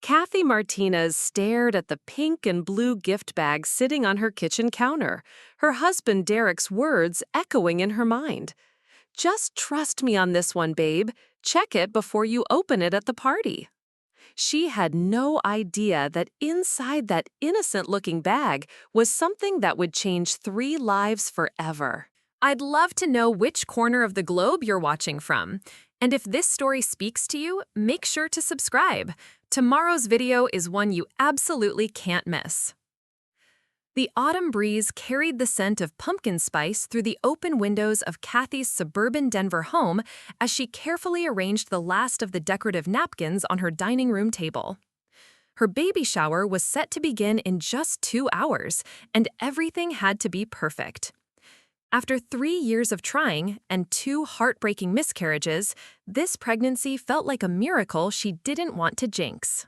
Kathy Martinez stared at the pink and blue gift bag sitting on her kitchen counter, her husband Derek's words echoing in her mind. Just trust me on this one, babe. Check it before you open it at the party. She had no idea that inside that innocent-looking bag was something that would change 3 lives forever. I'd love to know which corner of the globe you're watching from. And if this story speaks to you, make sure to subscribe. Tomorrow's video is one you absolutely can't miss. The autumn breeze carried the scent of pumpkin spice through the open windows of Kathy's suburban Denver home as she carefully arranged the last of the decorative napkins on her dining room table. Her baby shower was set to begin in just 2 hours, and everything had to be perfect. After 3 years of trying and 2 heartbreaking miscarriages, this pregnancy felt like a miracle she didn't want to jinx.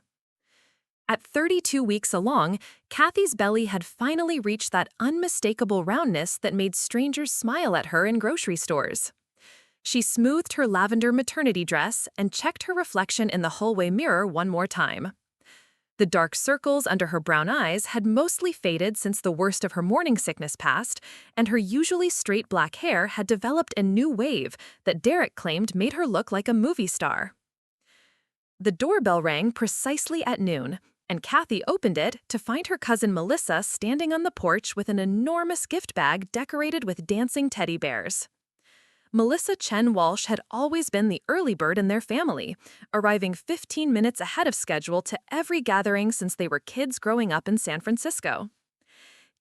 At 32 weeks along, Kathy's belly had finally reached that unmistakable roundness that made strangers smile at her in grocery stores. She smoothed her lavender maternity dress and checked her reflection in the hallway mirror one more time. The dark circles under her brown eyes had mostly faded since the worst of her morning sickness passed, and her usually straight black hair had developed a new wave that Derek claimed made her look like a movie star. The doorbell rang precisely at noon, and Kathy opened it to find her cousin Melissa standing on the porch with an enormous gift bag decorated with dancing teddy bears. Melissa Chen Walsh had always been the early bird in their family, arriving 15 minutes ahead of schedule to every gathering since they were kids growing up in San Francisco.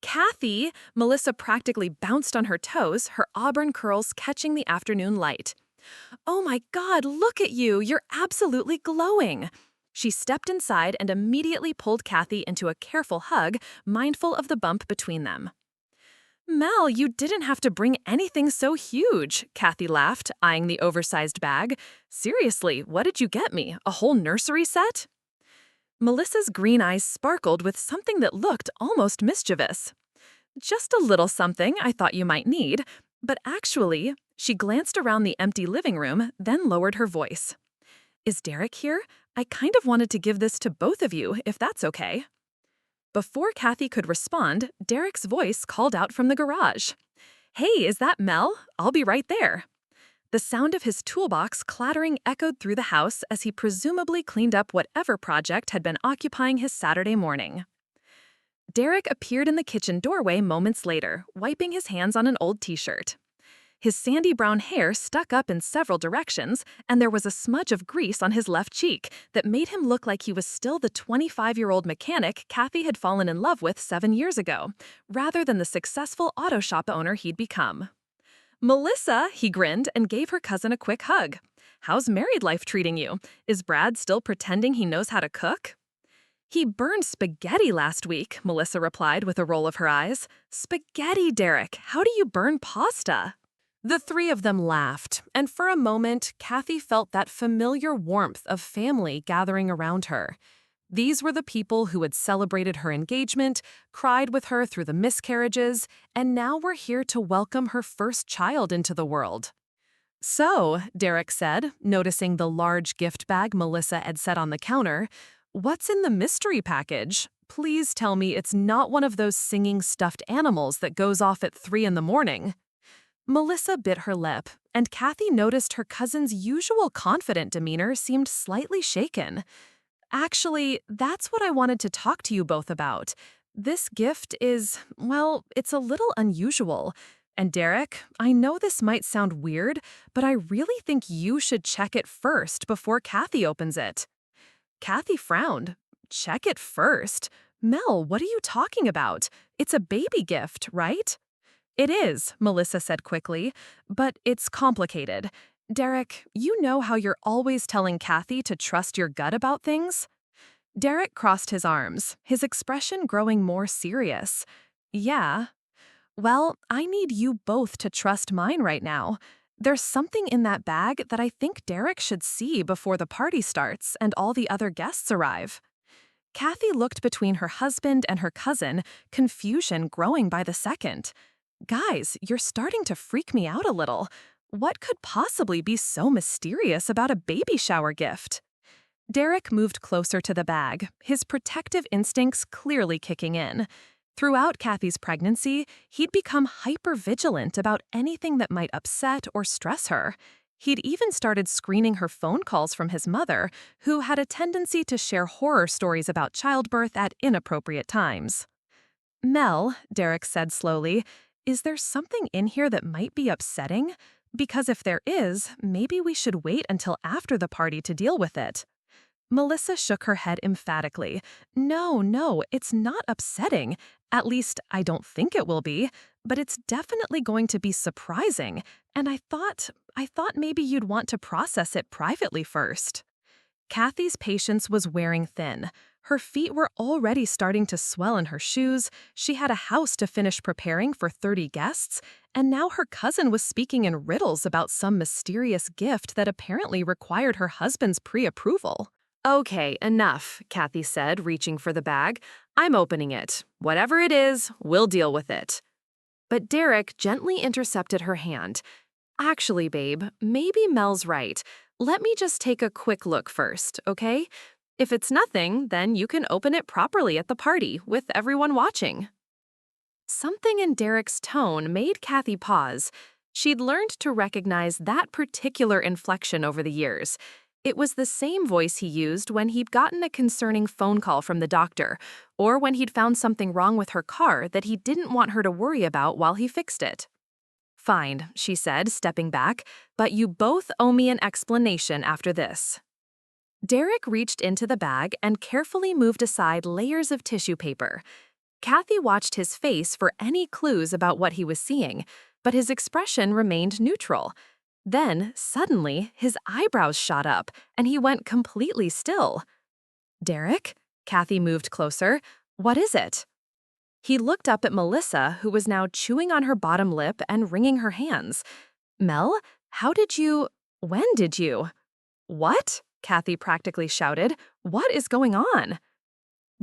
"Kathy!" Melissa practically bounced on her toes, her auburn curls catching the afternoon light. "Oh my God, look at you! You're absolutely glowing!" She stepped inside and immediately pulled Kathy into a careful hug, mindful of the bump between them. "Mel, you didn't have to bring anything so huge," Kathy laughed, eyeing the oversized bag. "Seriously, what did you get me? A whole nursery set?" Melissa's green eyes sparkled with something that looked almost mischievous. "Just a little something I thought you might need, but actually," she glanced around the empty living room, then lowered her voice. "Is Derek here? I kind of wanted to give this to both of you, if that's okay." Before Kathy could respond, Derek's voice called out from the garage. "Hey, is that Mel? I'll be right there." The sound of his toolbox clattering echoed through the house as he presumably cleaned up whatever project had been occupying his Saturday morning. Derek appeared in the kitchen doorway moments later, wiping his hands on an old t-shirt. His sandy brown hair stuck up in several directions, and there was a smudge of grease on his left cheek that made him look like he was still the 25-year-old mechanic Kathy had fallen in love with 7 years ago, rather than the successful auto shop owner he'd become. "Melissa," he grinned and gave her cousin a quick hug. "How's married life treating you? Is Brad still pretending he knows how to cook?" "He burned spaghetti last week," Melissa replied with a roll of her eyes. "Spaghetti, Derek. How do you burn pasta?" The three of them laughed, and for a moment, Kathy felt that familiar warmth of family gathering around her. These were the people who had celebrated her engagement, cried with her through the miscarriages, and now were here to welcome her first child into the world. "So," Derek said, noticing the large gift bag Melissa had set on the counter, "what's in the mystery package? Please tell me it's not one of those singing stuffed animals that goes off at 3 in the morning." Melissa bit her lip, and Kathy noticed her cousin's usual confident demeanor seemed slightly shaken. "Actually, that's what I wanted to talk to you both about. This gift is, well, it's a little unusual. And Derek, I know this might sound weird, but I really think you should check it first before Kathy opens it." Kathy frowned. "Check it first? Mel, what are you talking about? It's a baby gift, right?" "It is," Melissa said quickly, "but it's complicated. Derek, you know how you're always telling Kathy to trust your gut about things?" Derek crossed his arms, his expression growing more serious. "Yeah. Well, I need you both to trust mine right now. There's something in that bag that I think Derek should see before the party starts and all the other guests arrive." Kathy looked between her husband and her cousin, confusion growing by the second. "Guys, you're starting to freak me out a little. What could possibly be so mysterious about a baby shower gift?" Derek moved closer to the bag, his protective instincts clearly kicking in. Throughout Kathy's pregnancy, he'd become hyper-vigilant about anything that might upset or stress her. He'd even started screening her phone calls from his mother, who had a tendency to share horror stories about childbirth at inappropriate times. Mel, Derek said slowly, is there something in here that might be upsetting? Because if there is, maybe we should wait until after the party to deal with it. Melissa shook her head emphatically. No, it's not upsetting. At least, I don't think it will be, but it's definitely going to be surprising, and I thought maybe you'd want to process it privately first. Kathy's patience was wearing thin. Her feet were already starting to swell in her shoes, she had a house to finish preparing for 30 guests, and now her cousin was speaking in riddles about some mysterious gift that apparently required her husband's pre-approval. Okay, enough, Kathy said, reaching for the bag. I'm opening it. Whatever it is, we'll deal with it. But Derek gently intercepted her hand. Actually, babe, maybe Mel's right. Let me just take a quick look first, okay? If it's nothing, then you can open it properly at the party, with everyone watching. Something in Derek's tone made Kathy pause. She'd learned to recognize that particular inflection over the years. It was the same voice he used when he'd gotten a concerning phone call from the doctor, or when he'd found something wrong with her car that he didn't want her to worry about while he fixed it. Fine, she said, stepping back, but you both owe me an explanation after this. Derek reached into the bag and carefully moved aside layers of tissue paper. Kathy watched his face for any clues about what he was seeing, but his expression remained neutral. Then, suddenly, his eyebrows shot up, and he went completely still. Derek? Kathy moved closer. What is it? He looked up at Melissa, who was now chewing on her bottom lip and wringing her hands. Mel, when did you? What? Kathy practically shouted. What is going on?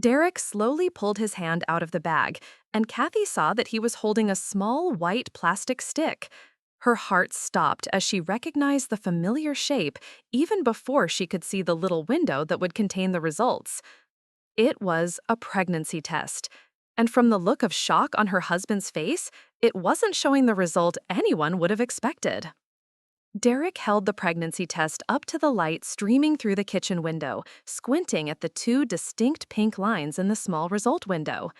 Derek slowly pulled his hand out of the bag, and Kathy saw that he was holding a small white plastic stick. Her heart stopped as she recognized the familiar shape even before she could see the little window that would contain the results. It was a pregnancy test, and from the look of shock on her husband's face, it wasn't showing the result anyone would have expected. Derek held the pregnancy test up to the light streaming through the kitchen window, squinting at the two distinct pink lines in the small result window.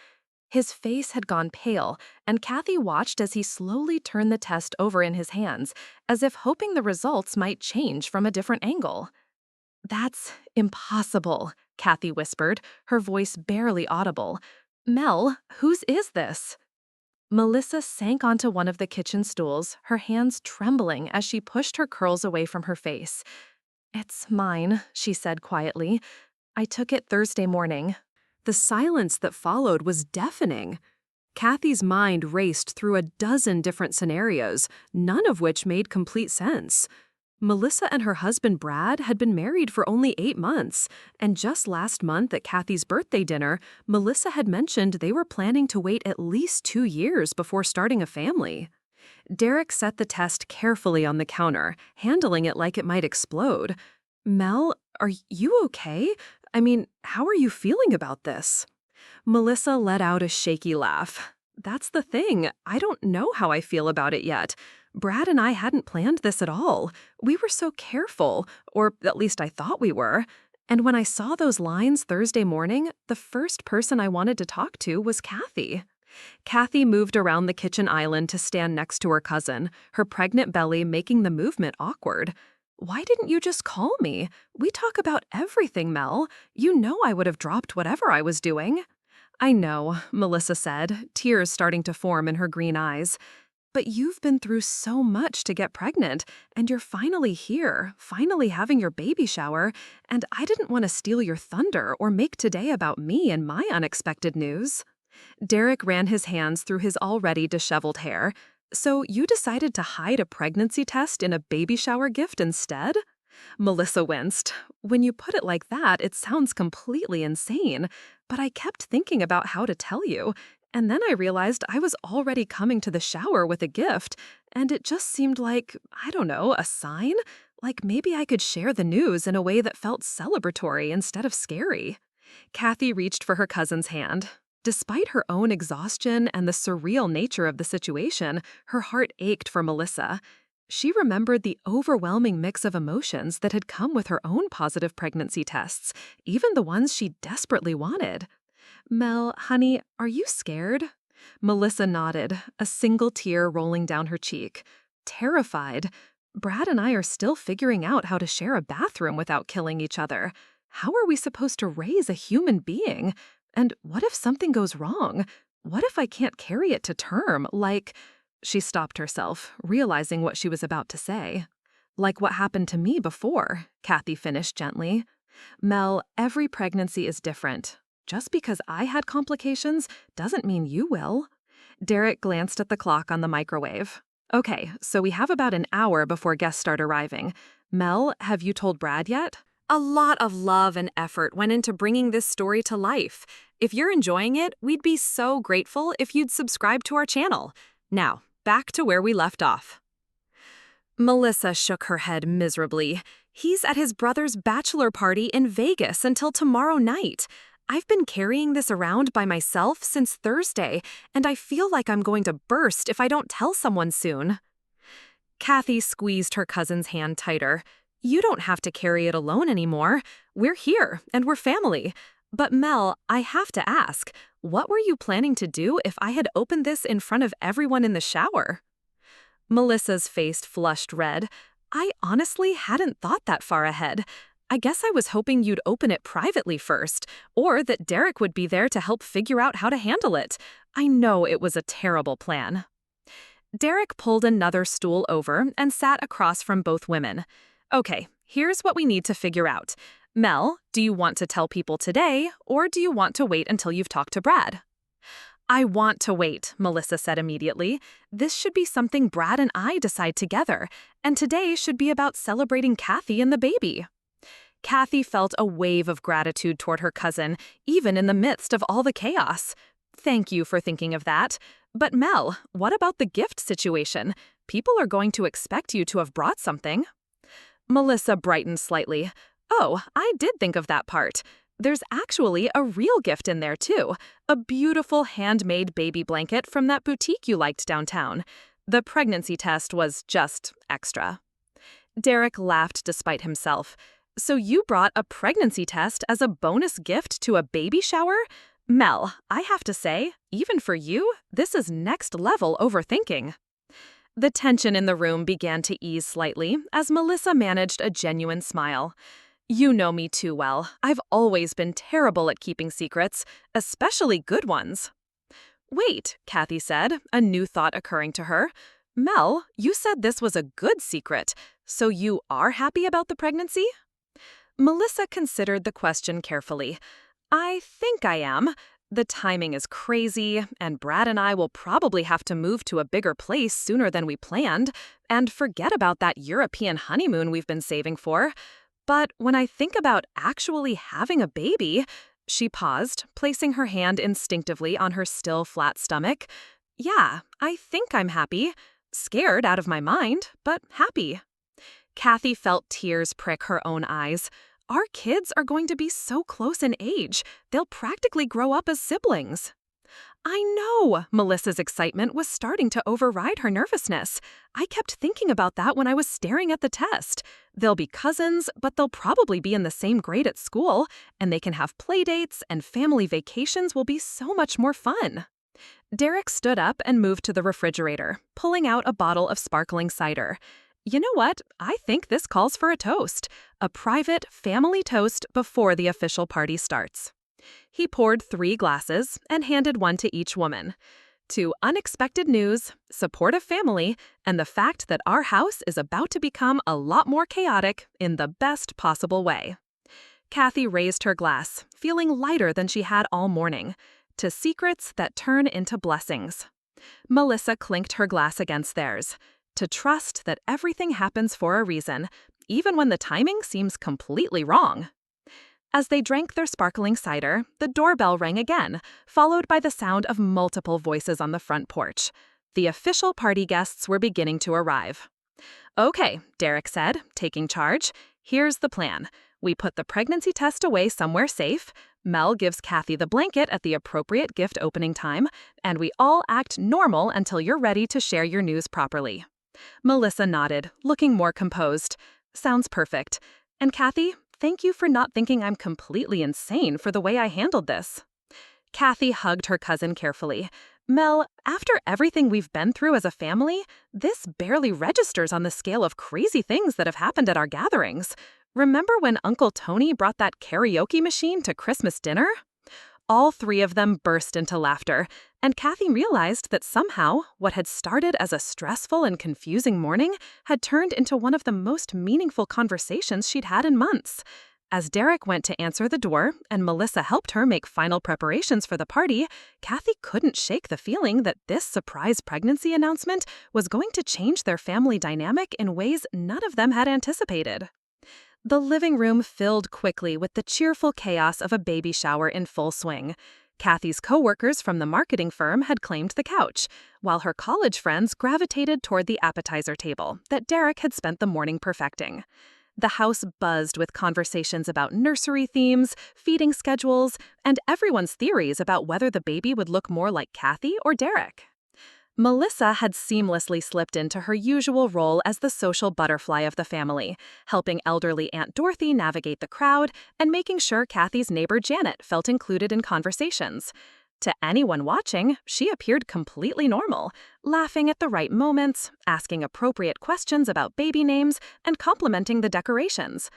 His face had gone pale, and Kathy watched as he slowly turned the test over in his hands, as if hoping the results might change from a different angle. That's impossible, Kathy whispered, her voice barely audible. Mel, whose is this? Melissa sank onto one of the kitchen stools, her hands trembling as she pushed her curls away from her face. It's mine, she said quietly. I took it Thursday morning. The silence that followed was deafening. Kathy's mind raced through a dozen different scenarios, none of which made complete sense. Melissa and her husband Brad had been married for only 8 months, and just last month at Kathy's birthday dinner, Melissa had mentioned they were planning to wait at least 2 years before starting a family. Derek set the test carefully on the counter, handling it like it might explode. Mel, are you okay? I mean, how are you feeling about this? Melissa let out a shaky laugh. That's the thing, I don't know how I feel about it yet. Brad and I hadn't planned this at all. We were so careful, or at least I thought we were. And when I saw those lines Thursday morning, the first person I wanted to talk to was Kathy. Kathy moved around the kitchen island to stand next to her cousin, her pregnant belly making the movement awkward. Why didn't you just call me? We talk about everything, Mel. You know I would have dropped whatever I was doing. I know, Melissa said, tears starting to form in her green eyes. But you've been through so much to get pregnant, and you're finally here, finally having your baby shower, and I didn't want to steal your thunder or make today about me and my unexpected news. Derek ran his hands through his already disheveled hair. So you decided to hide a pregnancy test in a baby shower gift instead? Melissa winced. When you put it like that, it sounds completely insane, but I kept thinking about how to tell you. And then I realized I was already coming to the shower with a gift, and it just seemed like, I don't know, a sign? Like maybe I could share the news in a way that felt celebratory instead of scary. Kathy reached for her cousin's hand. Despite her own exhaustion and the surreal nature of the situation, her heart ached for Melissa. She remembered the overwhelming mix of emotions that had come with her own positive pregnancy tests, even the ones she desperately wanted. Mel, honey, are you scared? Melissa nodded, a single tear rolling down her cheek. Terrified. Brad and I are still figuring out how to share a bathroom without killing each other. How are we supposed to raise a human being? And what if something goes wrong? What if I can't carry it to term, like— She stopped herself, realizing what she was about to say. Like what happened to me before, Kathy finished gently. Mel, every pregnancy is different. Just because I had complications doesn't mean you will. Derek glanced at the clock on the microwave. Okay, so we have about an hour before guests start arriving. Mel, have you told Brad yet? A lot of love and effort went into bringing this story to life. If you're enjoying it, we'd be so grateful if you'd subscribe to our channel. Now, back to where we left off. Melissa shook her head miserably. He's at his brother's bachelor party in Vegas until tomorrow night. I've been carrying this around by myself since Thursday, and I feel like I'm going to burst if I don't tell someone soon. Kathy squeezed her cousin's hand tighter. You don't have to carry it alone anymore. We're here, and we're family. But Mel, I have to ask, what were you planning to do if I had opened this in front of everyone in the shower? Melissa's face flushed red. I honestly hadn't thought that far ahead. I guess I was hoping you'd open it privately first, or that Derek would be there to help figure out how to handle it. I know it was a terrible plan. Derek pulled another stool over and sat across from both women. Okay, here's what we need to figure out. Mel, do you want to tell people today, or do you want to wait until you've talked to Brad? I want to wait, Melissa said immediately. This should be something Brad and I decide together, and today should be about celebrating Kathy and the baby. Kathy felt a wave of gratitude toward her cousin, even in the midst of all the chaos. Thank you for thinking of that. But Mel, what about the gift situation? People are going to expect you to have brought something. Melissa brightened slightly. Oh, I did think of that part. There's actually a real gift in there, too. A beautiful handmade baby blanket from that boutique you liked downtown. The pregnancy test was just extra. Derek laughed despite himself. So you brought a pregnancy test as a bonus gift to a baby shower? Mel, I have to say, even for you, this is next level overthinking. The tension in the room began to ease slightly as Melissa managed a genuine smile. You know me too well. I've always been terrible at keeping secrets, especially good ones. Wait, Kathy said, a new thought occurring to her. Mel, you said this was a good secret, so you are happy about the pregnancy? Melissa considered the question carefully. I think I am. The timing is crazy, and Brad and I will probably have to move to a bigger place sooner than we planned, and forget about that European honeymoon we've been saving for. But when I think about actually having a baby— She paused, placing her hand instinctively on her still flat stomach. Yeah, I think I'm happy. Scared out of my mind, but happy. Kathy felt tears prick her own eyes. Our kids are going to be so close in age, they'll practically grow up as siblings. I know! Melissa's excitement was starting to override her nervousness. I kept thinking about that when I was staring at the test. They'll be cousins, but they'll probably be in the same grade at school, and they can have play dates, and family vacations will be so much more fun. Derek stood up and moved to the refrigerator, pulling out a bottle of sparkling cider. You know what? I think this calls for a toast. A private family toast before the official party starts. He poured 3 glasses and handed one to each woman. To unexpected news, supportive family, and the fact that our house is about to become a lot more chaotic in the best possible way. Kathy raised her glass, feeling lighter than she had all morning. To secrets that turn into blessings. Melissa clinked her glass against theirs. To trust that everything happens for a reason, even when the timing seems completely wrong. As they drank their sparkling cider, the doorbell rang again, followed by the sound of multiple voices on the front porch. The official party guests were beginning to arrive. Okay, Derek said, taking charge. Here's the plan. We put the pregnancy test away somewhere safe. Mel gives Kathy the blanket at the appropriate gift opening time, and we all act normal until you're ready to share your news properly. Melissa nodded, looking more composed. Sounds perfect. And Kathy, thank you for not thinking I'm completely insane for the way I handled this. Kathy hugged her cousin carefully. Mel, after everything we've been through as a family, this barely registers on the scale of crazy things that have happened at our gatherings. Remember when Uncle Tony brought that karaoke machine to Christmas dinner? All three of them burst into laughter, and Kathy realized that somehow what had started as a stressful and confusing morning had turned into one of the most meaningful conversations she'd had in months. As Derek went to answer the door and Melissa helped her make final preparations for the party, Kathy couldn't shake the feeling that this surprise pregnancy announcement was going to change their family dynamic in ways none of them had anticipated. The living room filled quickly with the cheerful chaos of a baby shower in full swing. Kathy's coworkers from the marketing firm had claimed the couch, while her college friends gravitated toward the appetizer table that Derek had spent the morning perfecting. The house buzzed with conversations about nursery themes, feeding schedules, and everyone's theories about whether the baby would look more like Kathy or Derek. Melissa had seamlessly slipped into her usual role as the social butterfly of the family, helping elderly Aunt Dorothy navigate the crowd and making sure Kathy's neighbor Janet felt included in conversations. To anyone watching, she appeared completely normal, laughing at the right moments, asking appropriate questions about baby names, and complimenting the decorations.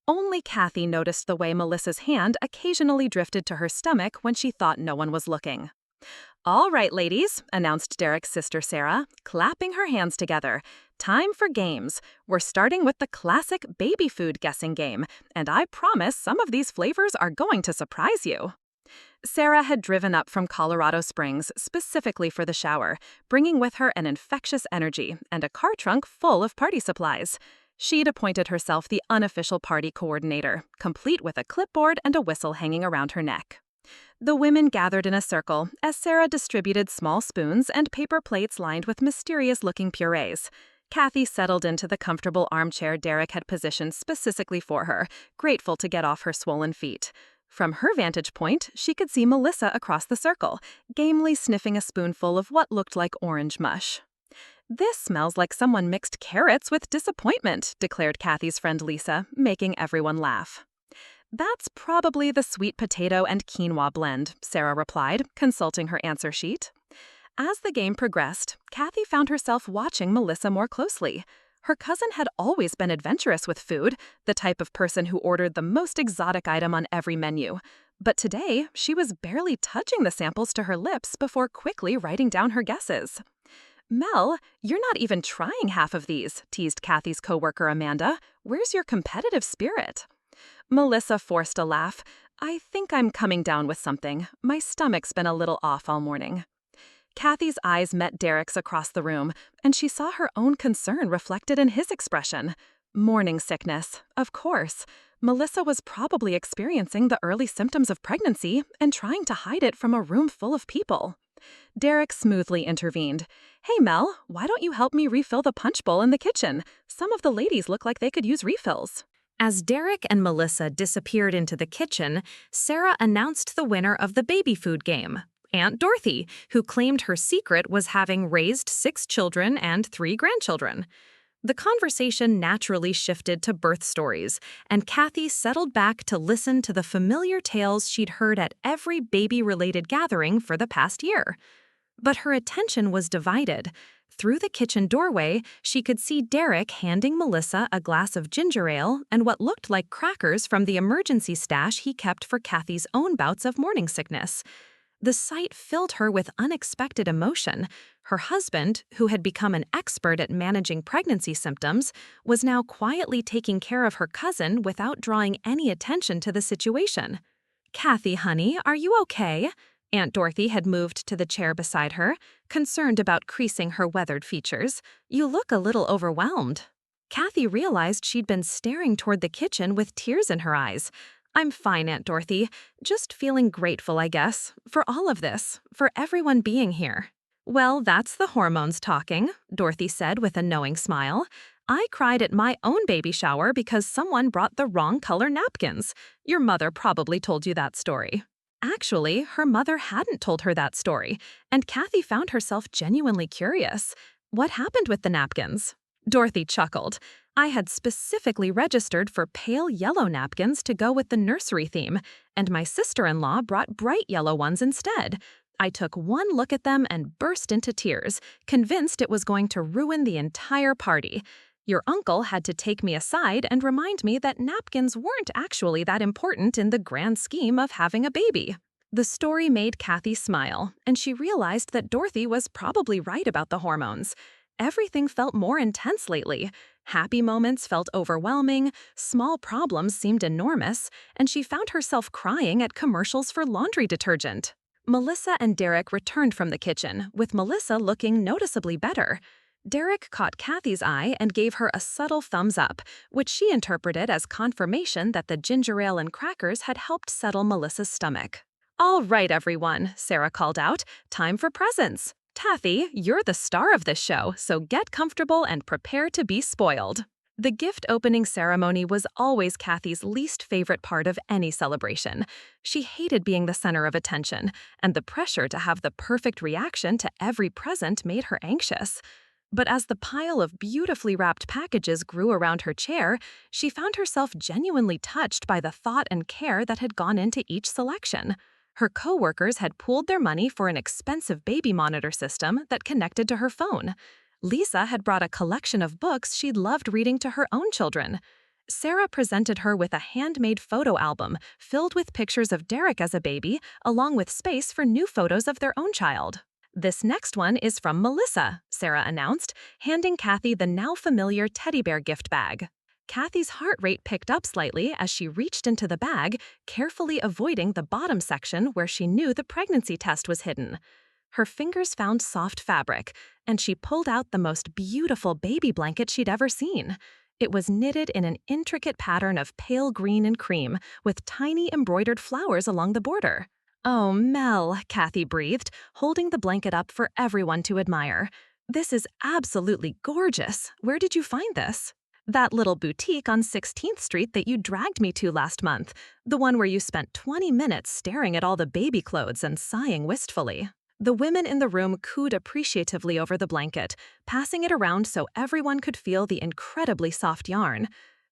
Only Kathy noticed the way Melissa's hand occasionally drifted to her stomach when she thought no one was looking. All right, ladies, announced Derek's sister Sarah, clapping her hands together. Time for games. We're starting with the classic baby food guessing game, and I promise some of these flavors are going to surprise you. Sarah had driven up from Colorado Springs specifically for the shower, bringing with her an infectious energy and a car trunk full of party supplies. She'd appointed herself the unofficial party coordinator, complete with a clipboard and a whistle hanging around her neck. The women gathered in a circle as Sarah distributed small spoons and paper plates lined with mysterious-looking purees. Kathy settled into the comfortable armchair Derek had positioned specifically for her, grateful to get off her swollen feet. From her vantage point, she could see Melissa across the circle, gamely sniffing a spoonful of what looked like orange mush. This smells like someone mixed carrots with disappointment, declared Kathy's friend Lisa, making everyone laugh. That's probably the sweet potato and quinoa blend, Sarah replied, consulting her answer sheet. As the game progressed, Kathy found herself watching Melissa more closely. Her cousin had always been adventurous with food, the type of person who ordered the most exotic item on every menu. But today, she was barely touching the samples to her lips before quickly writing down her guesses. Mel, you're not even trying half of these, teased Kathy's coworker Amanda. Where's your competitive spirit? Melissa forced a laugh. I think I'm coming down with something. My stomach's been a little off all morning. Kathy's eyes met Derek's across the room, and she saw her own concern reflected in his expression. Morning sickness, of course. Melissa was probably experiencing the early symptoms of pregnancy and trying to hide it from a room full of people. Derek smoothly intervened. Hey Mel, why don't you help me refill the punch bowl in the kitchen? Some of the ladies look like they could use refills. As Derek and Melissa disappeared into the kitchen, Sarah announced the winner of the baby food game, Aunt Dorothy, who claimed her secret was having raised 6 children and 3 grandchildren. The conversation naturally shifted to birth stories, and Kathy settled back to listen to the familiar tales she'd heard at every baby-related gathering for the past year. But her attention was divided. Through the kitchen doorway, she could see Derek handing Melissa a glass of ginger ale and what looked like crackers from the emergency stash he kept for Kathy's own bouts of morning sickness. The sight filled her with unexpected emotion. Her husband, who had become an expert at managing pregnancy symptoms, was now quietly taking care of her cousin without drawing any attention to the situation. "Kathy, honey, are you okay?" Aunt Dorothy had moved to the chair beside her, concerned about creasing her weathered features. "You look a little overwhelmed." Kathy realized she'd been staring toward the kitchen with tears in her eyes. "I'm fine, Aunt Dorothy. Just feeling grateful, I guess, for all of this, for everyone being here." "Well, that's the hormones talking," Dorothy said with a knowing smile. I cried at my own baby shower because someone brought the wrong color napkins. Your mother probably told you that story. Actually, her mother hadn't told her that story, and Kathy found herself genuinely curious. What happened with the napkins? Dorothy chuckled. I had specifically registered for pale yellow napkins to go with the nursery theme, and my sister-in-law brought bright yellow ones instead. I took one look at them and burst into tears, convinced it was going to ruin the entire party. Your uncle had to take me aside and remind me that napkins weren't actually that important in the grand scheme of having a baby. The story made Kathy smile, and she realized that Dorothy was probably right about the hormones. Everything felt more intense lately. Happy moments felt overwhelming, small problems seemed enormous, and she found herself crying at commercials for laundry detergent. Melissa and Derek returned from the kitchen, with Melissa looking noticeably better. Derek caught Kathy's eye and gave her a subtle thumbs up, which she interpreted as confirmation that the ginger ale and crackers had helped settle Melissa's stomach. "All right, everyone," Sarah called out. "Time for presents. Taffy, you're the star of this show, so get comfortable and prepare to be spoiled." The gift opening ceremony was always Kathy's least favorite part of any celebration. She hated being the center of attention, and the pressure to have the perfect reaction to every present made her anxious. But as the pile of beautifully wrapped packages grew around her chair, she found herself genuinely touched by the thought and care that had gone into each selection. Her coworkers had pooled their money for an expensive baby monitor system that connected to her phone. Lisa had brought a collection of books she'd loved reading to her own children. Sarah presented her with a handmade photo album filled with pictures of Derek as a baby, along with space for new photos of their own child. "This next one is from Melissa," Sarah announced, handing Kathy the now familiar teddy bear gift bag. Kathy's heart rate picked up slightly as she reached into the bag, carefully avoiding the bottom section where she knew the pregnancy test was hidden. Her fingers found soft fabric, and she pulled out the most beautiful baby blanket she'd ever seen. It was knitted in an intricate pattern of pale green and cream, with tiny embroidered flowers along the border. "Oh, Mel," Kathy breathed, holding the blanket up for everyone to admire. "This is absolutely gorgeous. Where did you find this?" "That little boutique on 16th Street that you dragged me to last month, the one where you spent 20 minutes staring at all the baby clothes and sighing wistfully." The women in the room cooed appreciatively over the blanket, passing it around so everyone could feel the incredibly soft yarn.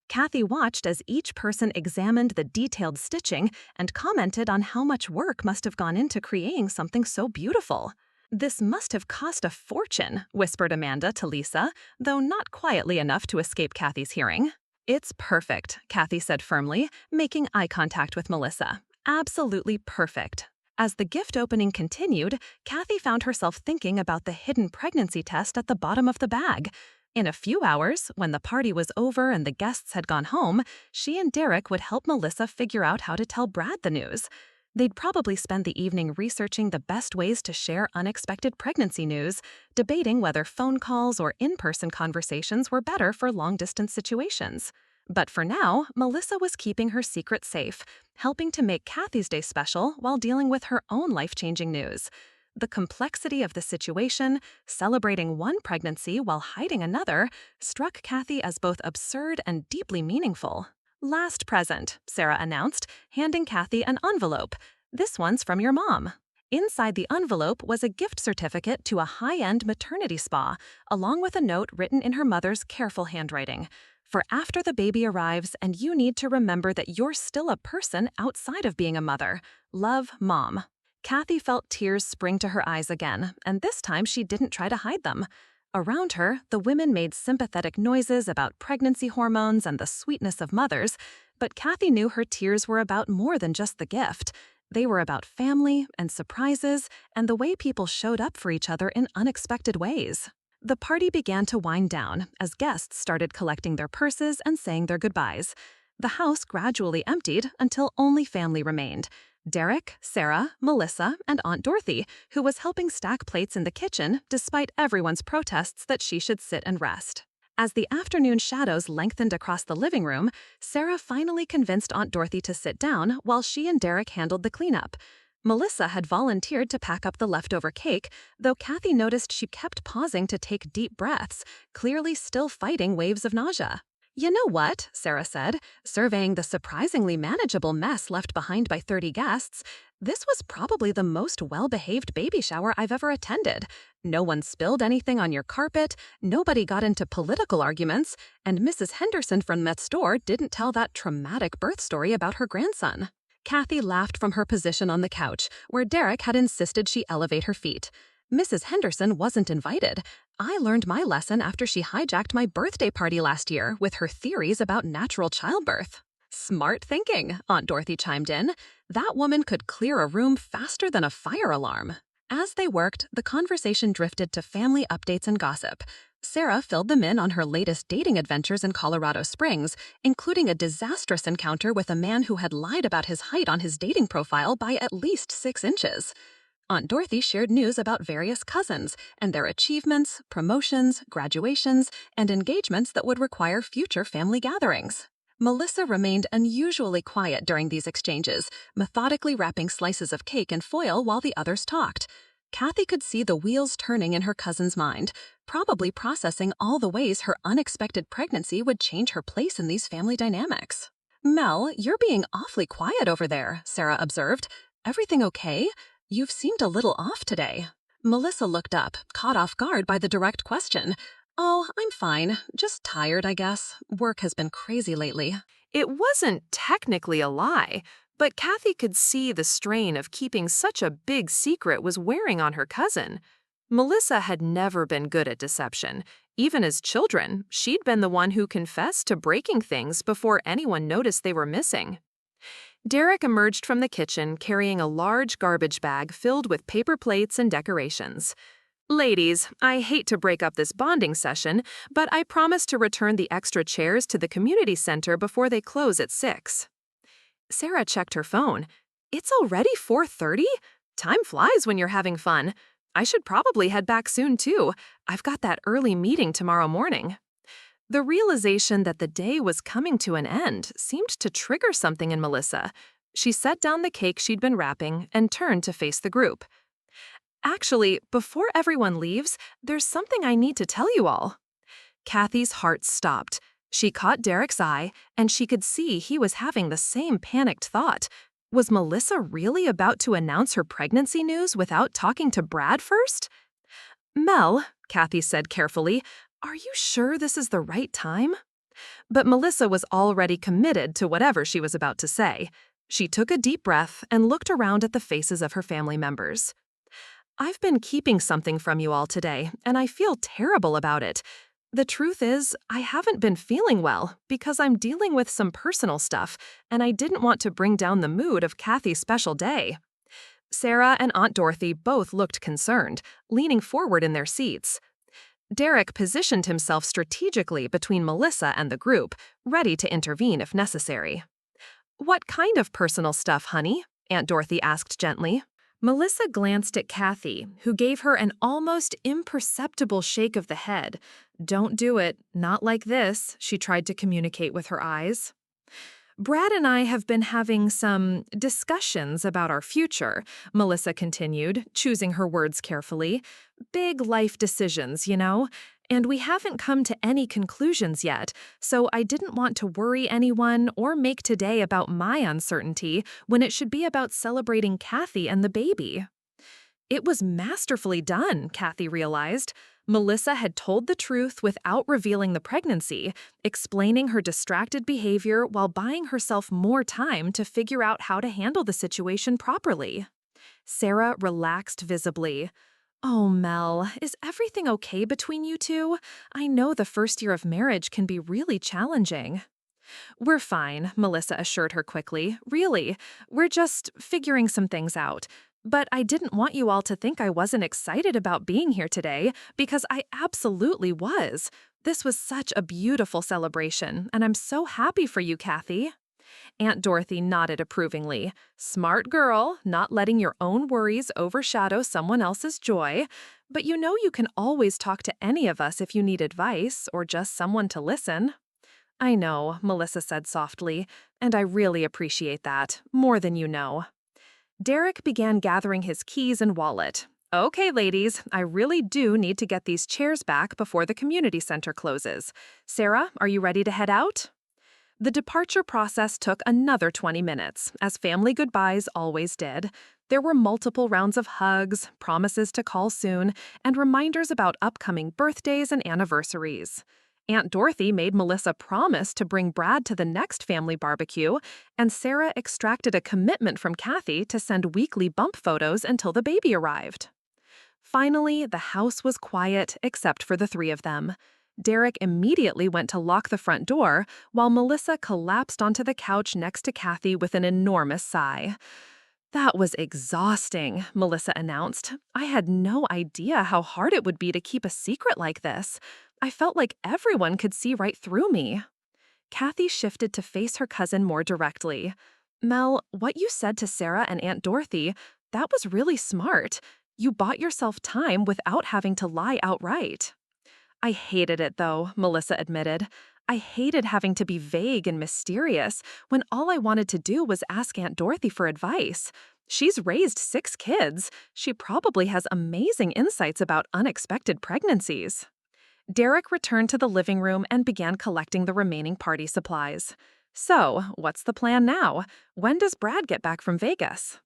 Kathy watched as each person examined the detailed stitching and commented on how much work must have gone into creating something so beautiful. "This must have cost a fortune," whispered Amanda to Lisa, though not quietly enough to escape Kathy's hearing. "It's perfect," Kathy said firmly, making eye contact with Melissa. "Absolutely perfect." As the gift opening continued, Kathy found herself thinking about the hidden pregnancy test at the bottom of the bag. In a few hours, when the party was over and the guests had gone home, she and Derek would help Melissa figure out how to tell Brad the news. They'd probably spend the evening researching the best ways to share unexpected pregnancy news, debating whether phone calls or in-person conversations were better for long-distance situations. But for now, Melissa was keeping her secret safe, helping to make Kathy's day special while dealing with her own life-changing news. The complexity of the situation, celebrating one pregnancy while hiding another, struck Kathy as both absurd and deeply meaningful. "Last present," Sarah announced, handing Kathy an envelope. "This one's from your mom." Inside the envelope was a gift certificate to a high-end maternity spa, along with a note written in her mother's careful handwriting. "For after the baby arrives and you need to remember that you're still a person outside of being a mother. Love, Mom." Kathy felt tears spring to her eyes again, and this time she didn't try to hide them. Around her, the women made sympathetic noises about pregnancy hormones and the sweetness of mothers, but Kathy knew her tears were about more than just the gift. They were about family and surprises and the way people showed up for each other in unexpected ways. The party began to wind down as guests started collecting their purses and saying their goodbyes. The house gradually emptied until only family remained: Derek, Sarah, Melissa, and Aunt Dorothy, who was helping stack plates in the kitchen despite everyone's protests that she should sit and rest. As the afternoon shadows lengthened across the living room, Sarah finally convinced Aunt Dorothy to sit down while she and Derek handled the cleanup. Melissa had volunteered to pack up the leftover cake, though Kathy noticed she kept pausing to take deep breaths, clearly still fighting waves of nausea. "You know what?" Sarah said, surveying the surprisingly manageable mess left behind by 30 guests. "This was probably the most well-behaved baby shower I've ever attended. No one spilled anything on your carpet, nobody got into political arguments, and Mrs. Henderson from next door didn't tell that traumatic birth story about her grandson." Kathy laughed from her position on the couch, where Derek had insisted she elevate her feet. "Mrs. Henderson wasn't invited. I learned my lesson after she hijacked my birthday party last year with her theories about natural childbirth." "Smart thinking," Aunt Dorothy chimed in. "That woman could clear a room faster than a fire alarm." As they worked, the conversation drifted to family updates and gossip. Sarah filled them in on her latest dating adventures in Colorado Springs, including a disastrous encounter with a man who had lied about his height on his dating profile by at least 6 inches. Aunt Dorothy shared news about various cousins and their achievements, promotions, graduations, and engagements that would require future family gatherings. Melissa remained unusually quiet during these exchanges, methodically wrapping slices of cake in foil while the others talked. Kathy could see the wheels turning in her cousin's mind, probably processing all the ways her unexpected pregnancy would change her place in these family dynamics. "Mel, you're being awfully quiet over there," Sarah observed. "Everything okay? You've seemed a little off today." Melissa looked up, caught off guard by the direct question. "Oh, I'm fine. Just tired, I guess. Work has been crazy lately." It wasn't technically a lie, but Kathy could see the strain of keeping such a big secret was wearing on her cousin. Melissa had never been good at deception. Even as children, she'd been the one who confessed to breaking things before anyone noticed they were missing. Derek emerged from the kitchen carrying a large garbage bag filled with paper plates and decorations. "Ladies, I hate to break up this bonding session, but I promise to return the extra chairs to the community center before they close at 6. Sarah checked her phone. "It's already 4:30? Time flies when you're having fun. I should probably head back soon, too. I've got that early meeting tomorrow morning." The realization that the day was coming to an end seemed to trigger something in Melissa. She set down the cake she'd been wrapping and turned to face the group. "Actually, before everyone leaves, there's something I need to tell you all." Kathy's heart stopped. She caught Derek's eye, and she could see he was having the same panicked thought. Was Melissa really about to announce her pregnancy news without talking to Brad first? "Mel," Kathy said carefully, "are you sure this is the right time?" But Melissa was already committed to whatever she was about to say. She took a deep breath and looked around at the faces of her family members. "I've been keeping something from you all today, and I feel terrible about it. The truth is, I haven't been feeling well because I'm dealing with some personal stuff, and I didn't want to bring down the mood of Kathy's special day." Sarah and Aunt Dorothy both looked concerned, leaning forward in their seats. Derek positioned himself strategically between Melissa and the group, ready to intervene if necessary. "What kind of personal stuff, honey?" Aunt Dorothy asked gently. Melissa glanced at Kathy, who gave her an almost imperceptible shake of the head. "Don't do it. Not like this," she tried to communicate with her eyes. "Brad and I have been having some discussions about our future," Melissa continued, choosing her words carefully. "Big life decisions, you know. And we haven't come to any conclusions yet, so I didn't want to worry anyone or make today about my uncertainty when it should be about celebrating Kathy and the baby." It was masterfully done, Kathy realized. Melissa had told the truth without revealing the pregnancy, explaining her distracted behavior while buying herself more time to figure out how to handle the situation properly. Sarah relaxed visibly. "Oh, Mel, is everything okay between you two? I know the first year of marriage can be really challenging." "We're fine," Melissa assured her quickly. "Really, we're just figuring some things out. But I didn't want you all to think I wasn't excited about being here today, because I absolutely was. This was such a beautiful celebration, and I'm so happy for you, Kathy." Aunt Dorothy nodded approvingly. "Smart girl, not letting your own worries overshadow someone else's joy. But you know you can always talk to any of us if you need advice or just someone to listen." "I know," Melissa said softly, "and I really appreciate that, more than you know." Derek began gathering his keys and wallet. Okay, ladies, I really do need to get these chairs back before the community center closes. Sarah, are you ready to head out? The departure process took another 20 minutes, as family goodbyes always did. There were multiple rounds of hugs, promises to call soon, and reminders about upcoming birthdays and anniversaries. Aunt Dorothy made Melissa promise to bring Brad to the next family barbecue, and Sarah extracted a commitment from Kathy to send weekly bump photos until the baby arrived. Finally, the house was quiet except for the three of them. Derek immediately went to lock the front door, while Melissa collapsed onto the couch next to Kathy with an enormous sigh. That was exhausting, Melissa announced. I had no idea how hard it would be to keep a secret like this. I felt like everyone could see right through me. Kathy shifted to face her cousin more directly. Mel, what you said to Sarah and Aunt Dorothy, that was really smart. You bought yourself time without having to lie outright. I hated it, though, Melissa admitted. I hated having to be vague and mysterious when all I wanted to do was ask Aunt Dorothy for advice. She's raised 6 kids. She probably has amazing insights about unexpected pregnancies. Derek returned to the living room and began collecting the remaining party supplies. So, what's the plan now? When does Brad get back from Vegas?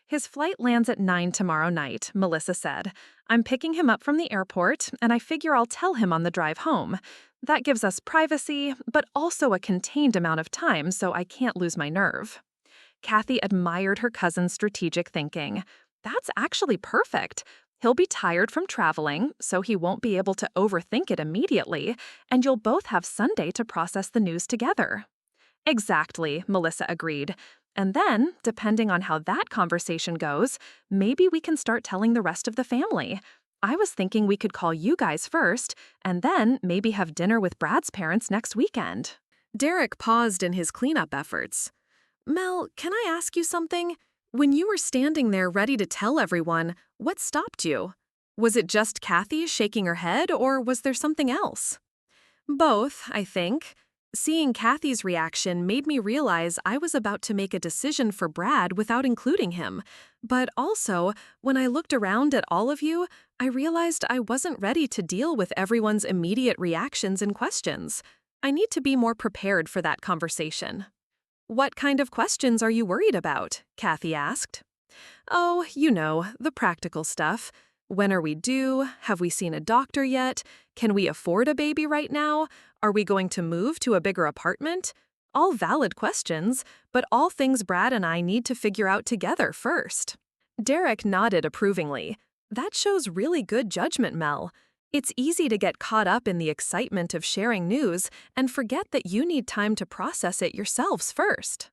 His flight lands at 9 tomorrow night, Melissa said. I'm picking him up from the airport, and I figure I'll tell him on the drive home. That gives us privacy, but also a contained amount of time so I can't lose my nerve. Kathy admired her cousin's strategic thinking. That's actually perfect. He'll be tired from traveling, so he won't be able to overthink it immediately, and you'll both have Sunday to process the news together. Exactly, Melissa agreed. And then, depending on how that conversation goes, maybe we can start telling the rest of the family. I was thinking we could call you guys first, and then maybe have dinner with Brad's parents next weekend. Derek paused in his cleanup efforts. Mel, can I ask you something? When you were standing there ready to tell everyone, what stopped you? Was it just Kathy shaking her head, or was there something else? Both, I think. Seeing Kathy's reaction made me realize I was about to make a decision for Brad without including him. But also, when I looked around at all of you, I realized I wasn't ready to deal with everyone's immediate reactions and questions. I need to be more prepared for that conversation. What kind of questions are you worried about? Kathy asked. Oh, you know, the practical stuff. When are we due? Have we seen a doctor yet? Can we afford a baby right now? Are we going to move to a bigger apartment? All valid questions, but all things Brad and I need to figure out together first. Derek nodded approvingly. That shows really good judgment, Mel. It's easy to get caught up in the excitement of sharing news and forget that you need time to process it yourselves first.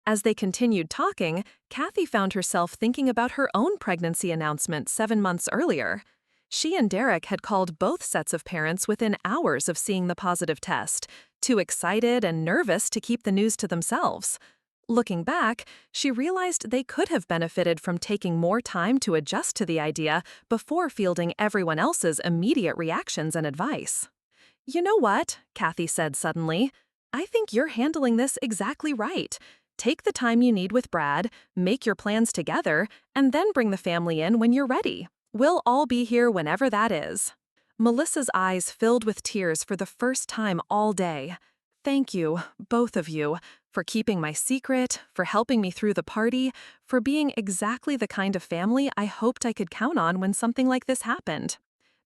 As they continued talking, Kathy found herself thinking about her own pregnancy announcement 7 months earlier. She and Derek had called both sets of parents within hours of seeing the positive test, too excited and nervous to keep the news to themselves. Looking back, she realized they could have benefited from taking more time to adjust to the idea before fielding everyone else's immediate reactions and advice. You know what? Kathy said suddenly. I think you're handling this exactly right. Take the time you need with Brad, make your plans together, and then bring the family in when you're ready. We'll all be here whenever that is. Melissa's eyes filled with tears for the first time all day. Thank you, both of you, for keeping my secret, for helping me through the party, for being exactly the kind of family I hoped I could count on when something like this happened.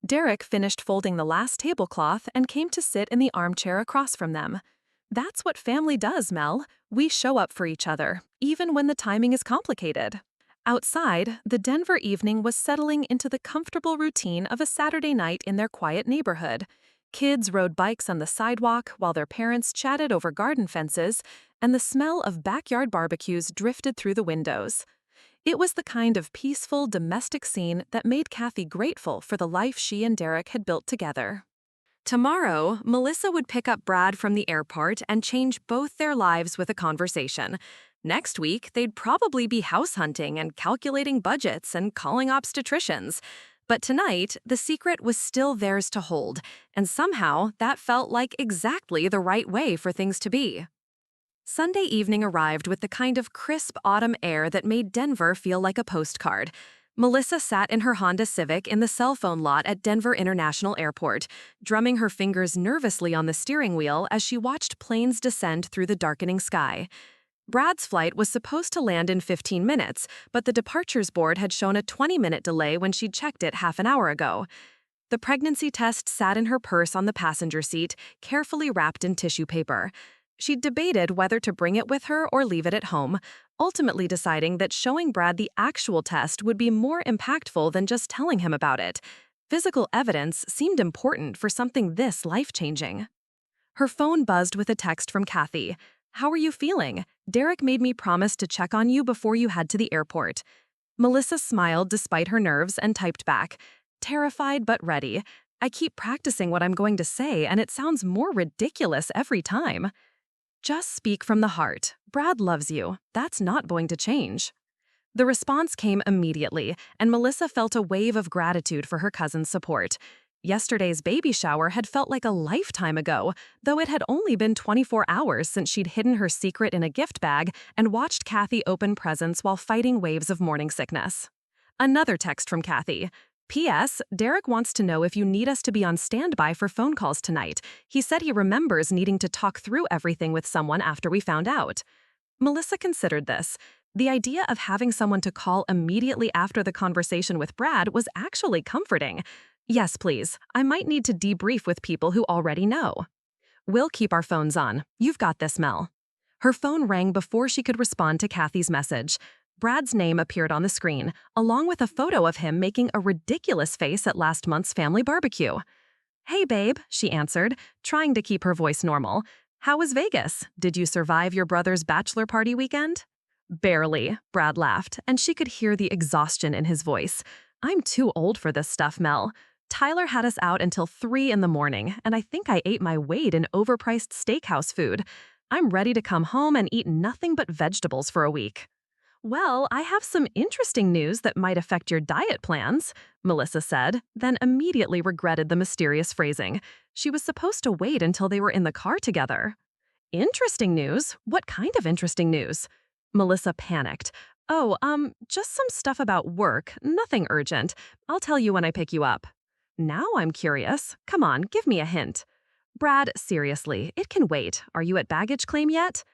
Derek finished folding the last tablecloth and came to sit in the armchair across from them. That's what family does, Mel. We show up for each other, even when the timing is complicated. Outside, the Denver evening was settling into the comfortable routine of a Saturday night in their quiet neighborhood. Kids rode bikes on the sidewalk while their parents chatted over garden fences, and the smell of backyard barbecues drifted through the windows. It was the kind of peaceful, domestic scene that made Kathy grateful for the life she and Derek had built together. Tomorrow, Melissa would pick up Brad from the airport and change both their lives with a conversation. Next week, they'd probably be house hunting and calculating budgets and calling obstetricians. But tonight, the secret was still theirs to hold, and somehow that felt like exactly the right way for things to be. Sunday evening arrived with the kind of crisp autumn air that made Denver feel like a postcard. Melissa sat in her Honda Civic in the cell phone lot at Denver International Airport, drumming her fingers nervously on the steering wheel as she watched planes descend through the darkening sky. Brad's flight was supposed to land in 15 minutes, but the departures board had shown a 20-minute delay when she'd checked it half an hour ago. The pregnancy test sat in her purse on the passenger seat, carefully wrapped in tissue paper. She'd debated whether to bring it with her or leave it at home, ultimately deciding that showing Brad the actual test would be more impactful than just telling him about it. Physical evidence seemed important for something this life-changing. Her phone buzzed with a text from Kathy. "How are you feeling? Derek made me promise to check on you before you head to the airport." Melissa smiled despite her nerves and typed back, "Terrified but ready. I keep practicing what I'm going to say and it sounds more ridiculous every time." Just speak from the heart. Brad loves you. That's not going to change. The response came immediately, and Melissa felt a wave of gratitude for her cousin's support. Yesterday's baby shower had felt like a lifetime ago, though it had only been 24 hours since she'd hidden her secret in a gift bag and watched Kathy open presents while fighting waves of morning sickness. Another text from Kathy. "P.S. Derek wants to know if you need us to be on standby for phone calls tonight. He said he remembers needing to talk through everything with someone after we found out." Melissa considered this. The idea of having someone to call immediately after the conversation with Brad was actually comforting. "Yes, please. I might need to debrief with people who already know." "We'll keep our phones on. You've got this, Mel." Her phone rang before she could respond to Kathy's message. Brad's name appeared on the screen, along with a photo of him making a ridiculous face at last month's family barbecue. "Hey, babe," she answered, trying to keep her voice normal. "How was Vegas? Did you survive your brother's bachelor party weekend?" "Barely," Brad laughed, and she could hear the exhaustion in his voice. "I'm too old for this stuff, Mel. Tyler had us out until 3 in the morning, and I think I ate my weight in overpriced steakhouse food. I'm ready to come home and eat nothing but vegetables for a week." "Well, I have some interesting news that might affect your diet plans," Melissa said, then immediately regretted the mysterious phrasing. She was supposed to wait until they were in the car together. "Interesting news? What kind of interesting news?" Melissa panicked. "Oh, just some stuff about work, nothing urgent. I'll tell you when I pick you up." "Now I'm curious. Come on, give me a hint." "Brad, seriously, it can wait. Are you at baggage claim yet?"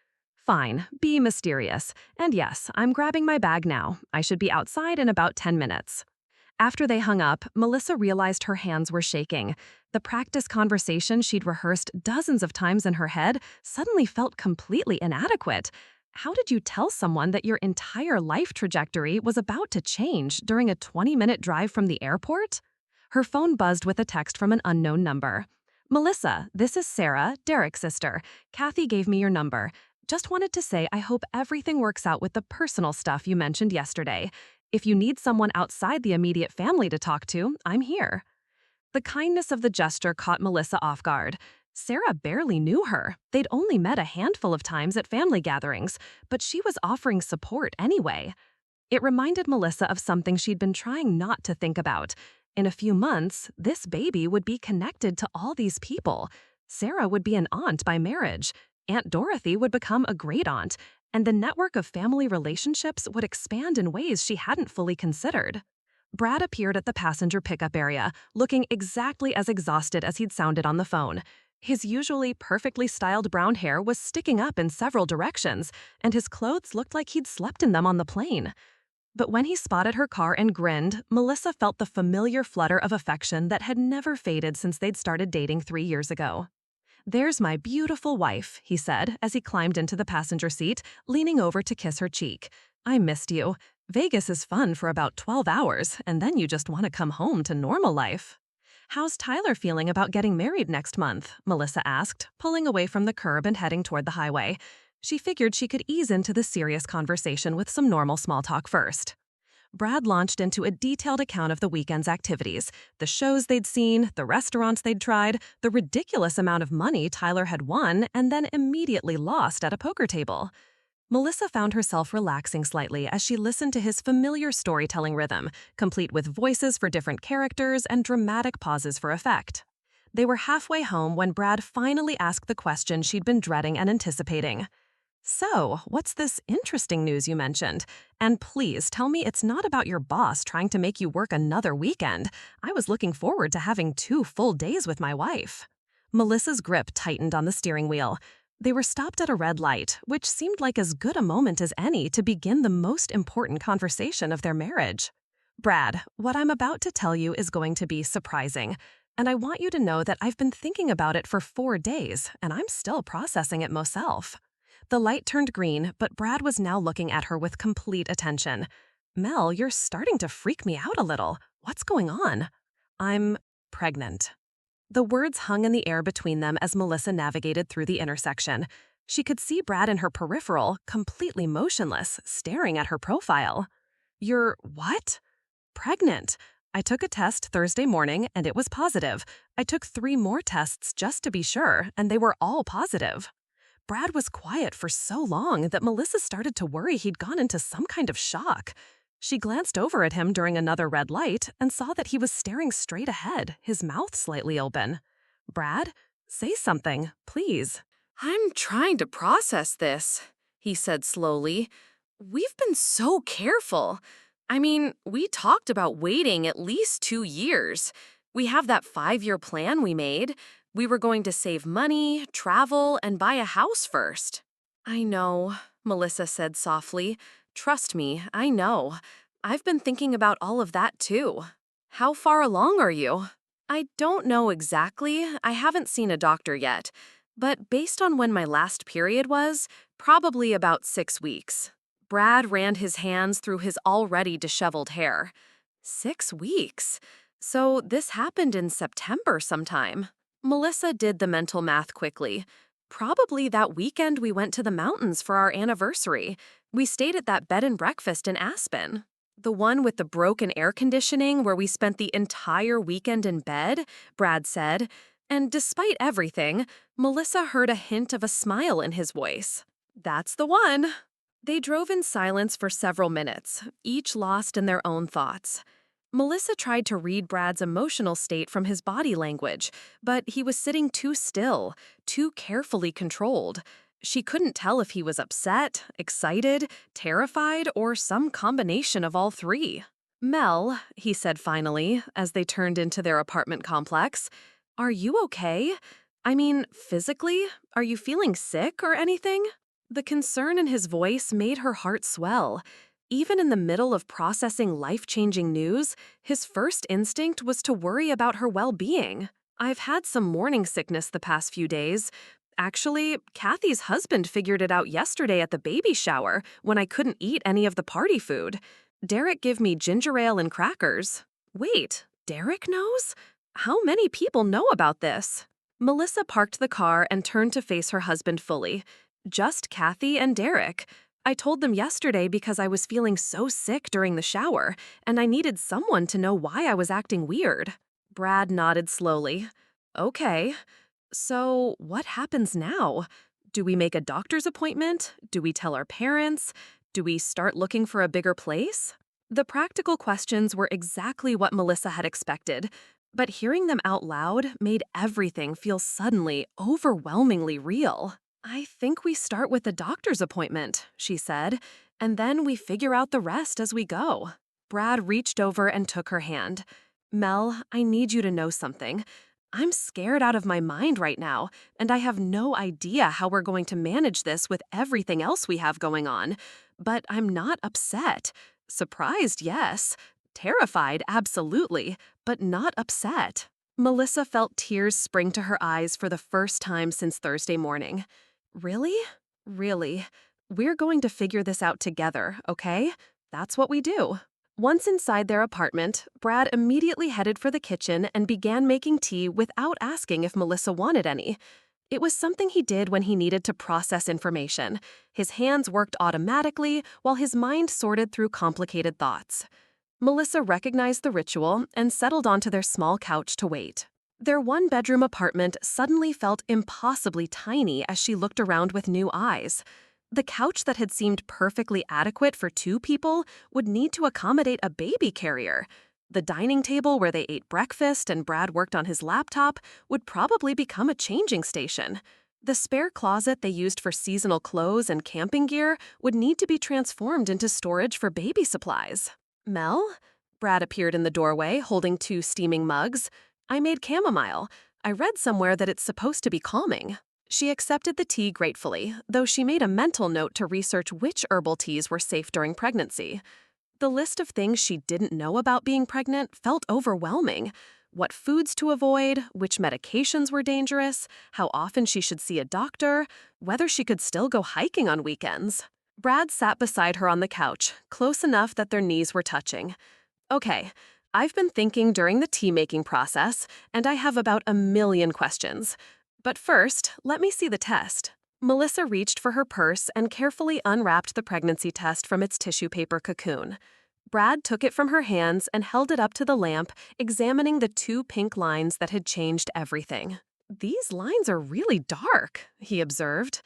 "Fine, be mysterious. And yes, I'm grabbing my bag now. I should be outside in about 10 minutes. After they hung up, Melissa realized her hands were shaking. The practice conversation she'd rehearsed dozens of times in her head suddenly felt completely inadequate. How did you tell someone that your entire life trajectory was about to change during a 20-minute drive from the airport? Her phone buzzed with a text from an unknown number. "Melissa, this is Sarah, Derek's sister. Kathy gave me your number. Just wanted to say I hope everything works out with the personal stuff you mentioned yesterday. If you need someone outside the immediate family to talk to, I'm here." The kindness of the gesture caught Melissa off guard. Sarah barely knew her. They'd only met a handful of times at family gatherings, but she was offering support anyway. It reminded Melissa of something she'd been trying not to think about. In a few months, this baby would be connected to all these people. Sarah would be an aunt by marriage. Aunt Dorothy would become a great-aunt, and the network of family relationships would expand in ways she hadn't fully considered. Brad appeared at the passenger pickup area, looking exactly as exhausted as he'd sounded on the phone. His usually perfectly styled brown hair was sticking up in several directions, and his clothes looked like he'd slept in them on the plane. But when he spotted her car and grinned, Melissa felt the familiar flutter of affection that had never faded since they'd started dating 3 years ago. "There's my beautiful wife," he said as he climbed into the passenger seat, leaning over to kiss her cheek. "I missed you. Vegas is fun for about 12 hours, and then you just want to come home to normal life." "How's Tyler feeling about getting married next month?" Melissa asked, pulling away from the curb and heading toward the highway. She figured she could ease into the serious conversation with some normal small talk first. Brad launched into a detailed account of the weekend's activities, the shows they'd seen, the restaurants they'd tried, the ridiculous amount of money Tyler had won and then immediately lost at a poker table. Melissa found herself relaxing slightly as she listened to his familiar storytelling rhythm, complete with voices for different characters and dramatic pauses for effect. They were halfway home when Brad finally asked the question she'd been dreading and anticipating. So, what's this interesting news you mentioned? And please tell me it's not about your boss trying to make you work another weekend. I was looking forward to having 2 full days with my wife. Melissa's grip tightened on the steering wheel. They were stopped at a red light, which seemed like as good a moment as any to begin the most important conversation of their marriage. Brad, what I'm about to tell you is going to be surprising. And I want you to know that I've been thinking about it for 4 days, and I'm still processing it myself. The light turned green, but Brad was now looking at her with complete attention. Mel, you're starting to freak me out a little. What's going on? I'm pregnant. The words hung in the air between them as Melissa navigated through the intersection. She could see Brad in her peripheral, completely motionless, staring at her profile. You're what? Pregnant. I took a test Thursday morning and it was positive. I took 3 more tests just to be sure, and they were all positive. Brad was quiet for so long that Melissa started to worry he'd gone into some kind of shock. She glanced over at him during another red light and saw that he was staring straight ahead, his mouth slightly open. Brad, say something, please. I'm trying to process this, he said slowly. We've been so careful. I mean, we talked about waiting at least 2 years. We have that 5-year plan we made. We were going to save money, travel, and buy a house first. I know, Melissa said softly. Trust me, I know. I've been thinking about all of that too. How far along are you? I don't know exactly. I haven't seen a doctor yet. But based on when my last period was, probably about 6 weeks. Brad ran his hands through his already disheveled hair. 6 weeks? So this happened in September sometime. Melissa did the mental math quickly. Probably that weekend we went to the mountains for our anniversary. We stayed at that bed and breakfast in Aspen. The one with the broken air conditioning where we spent the entire weekend in bed, Brad said. And despite everything, Melissa heard a hint of a smile in his voice. That's the one. They drove in silence for several minutes, each lost in their own thoughts. Melissa tried to read Brad's emotional state from his body language, but he was sitting too still, too carefully controlled. She couldn't tell if he was upset, excited, terrified, or some combination of all three. Mel, he said finally, as they turned into their apartment complex, are you okay? I mean, physically? Are you feeling sick or anything? The concern in his voice made her heart swell. Even in the middle of processing life-changing news, his first instinct was to worry about her well-being. I've had some morning sickness the past few days. Actually, Kathy's husband figured it out yesterday at the baby shower when I couldn't eat any of the party food. Derek gave me ginger ale and crackers. Wait, Derek knows? How many people know about this? Melissa parked the car and turned to face her husband fully. Just Kathy and Derek. I told them yesterday because I was feeling so sick during the shower, and I needed someone to know why I was acting weird. Brad nodded slowly. Okay. So, what happens now? Do we make a doctor's appointment? Do we tell our parents? Do we start looking for a bigger place? The practical questions were exactly what Melissa had expected, but hearing them out loud made everything feel suddenly overwhelmingly real. I think we start with the doctor's appointment, she said, and then we figure out the rest as we go. Brad reached over and took her hand. Mel, I need you to know something. I'm scared out of my mind right now, and I have no idea how we're going to manage this with everything else we have going on. But I'm not upset. Surprised, yes. Terrified, absolutely, but not upset. Melissa felt tears spring to her eyes for the first time since Thursday morning. Really? Really. We're going to figure this out together, okay? That's what we do. Once inside their apartment, Brad immediately headed for the kitchen and began making tea without asking if Melissa wanted any. It was something he did when he needed to process information. His hands worked automatically while his mind sorted through complicated thoughts. Melissa recognized the ritual and settled onto their small couch to wait. Their one-bedroom apartment suddenly felt impossibly tiny as she looked around with new eyes. The couch that had seemed perfectly adequate for 2 people would need to accommodate a baby carrier. The dining table where they ate breakfast and Brad worked on his laptop would probably become a changing station. The spare closet they used for seasonal clothes and camping gear would need to be transformed into storage for baby supplies. Mel? Brad appeared in the doorway, holding 2 steaming mugs. I made chamomile. I read somewhere that it's supposed to be calming. She accepted the tea gratefully, though she made a mental note to research which herbal teas were safe during pregnancy. The list of things she didn't know about being pregnant felt overwhelming. What foods to avoid, which medications were dangerous, how often she should see a doctor, whether she could still go hiking on weekends. Brad sat beside her on the couch, close enough that their knees were touching. Okay, I've been thinking during the tea-making process, and I have about a million questions. But first, let me see the test. Melissa reached for her purse and carefully unwrapped the pregnancy test from its tissue paper cocoon. Brad took it from her hands and held it up to the lamp, examining the 2 pink lines that had changed everything. "These lines are really dark," he observed.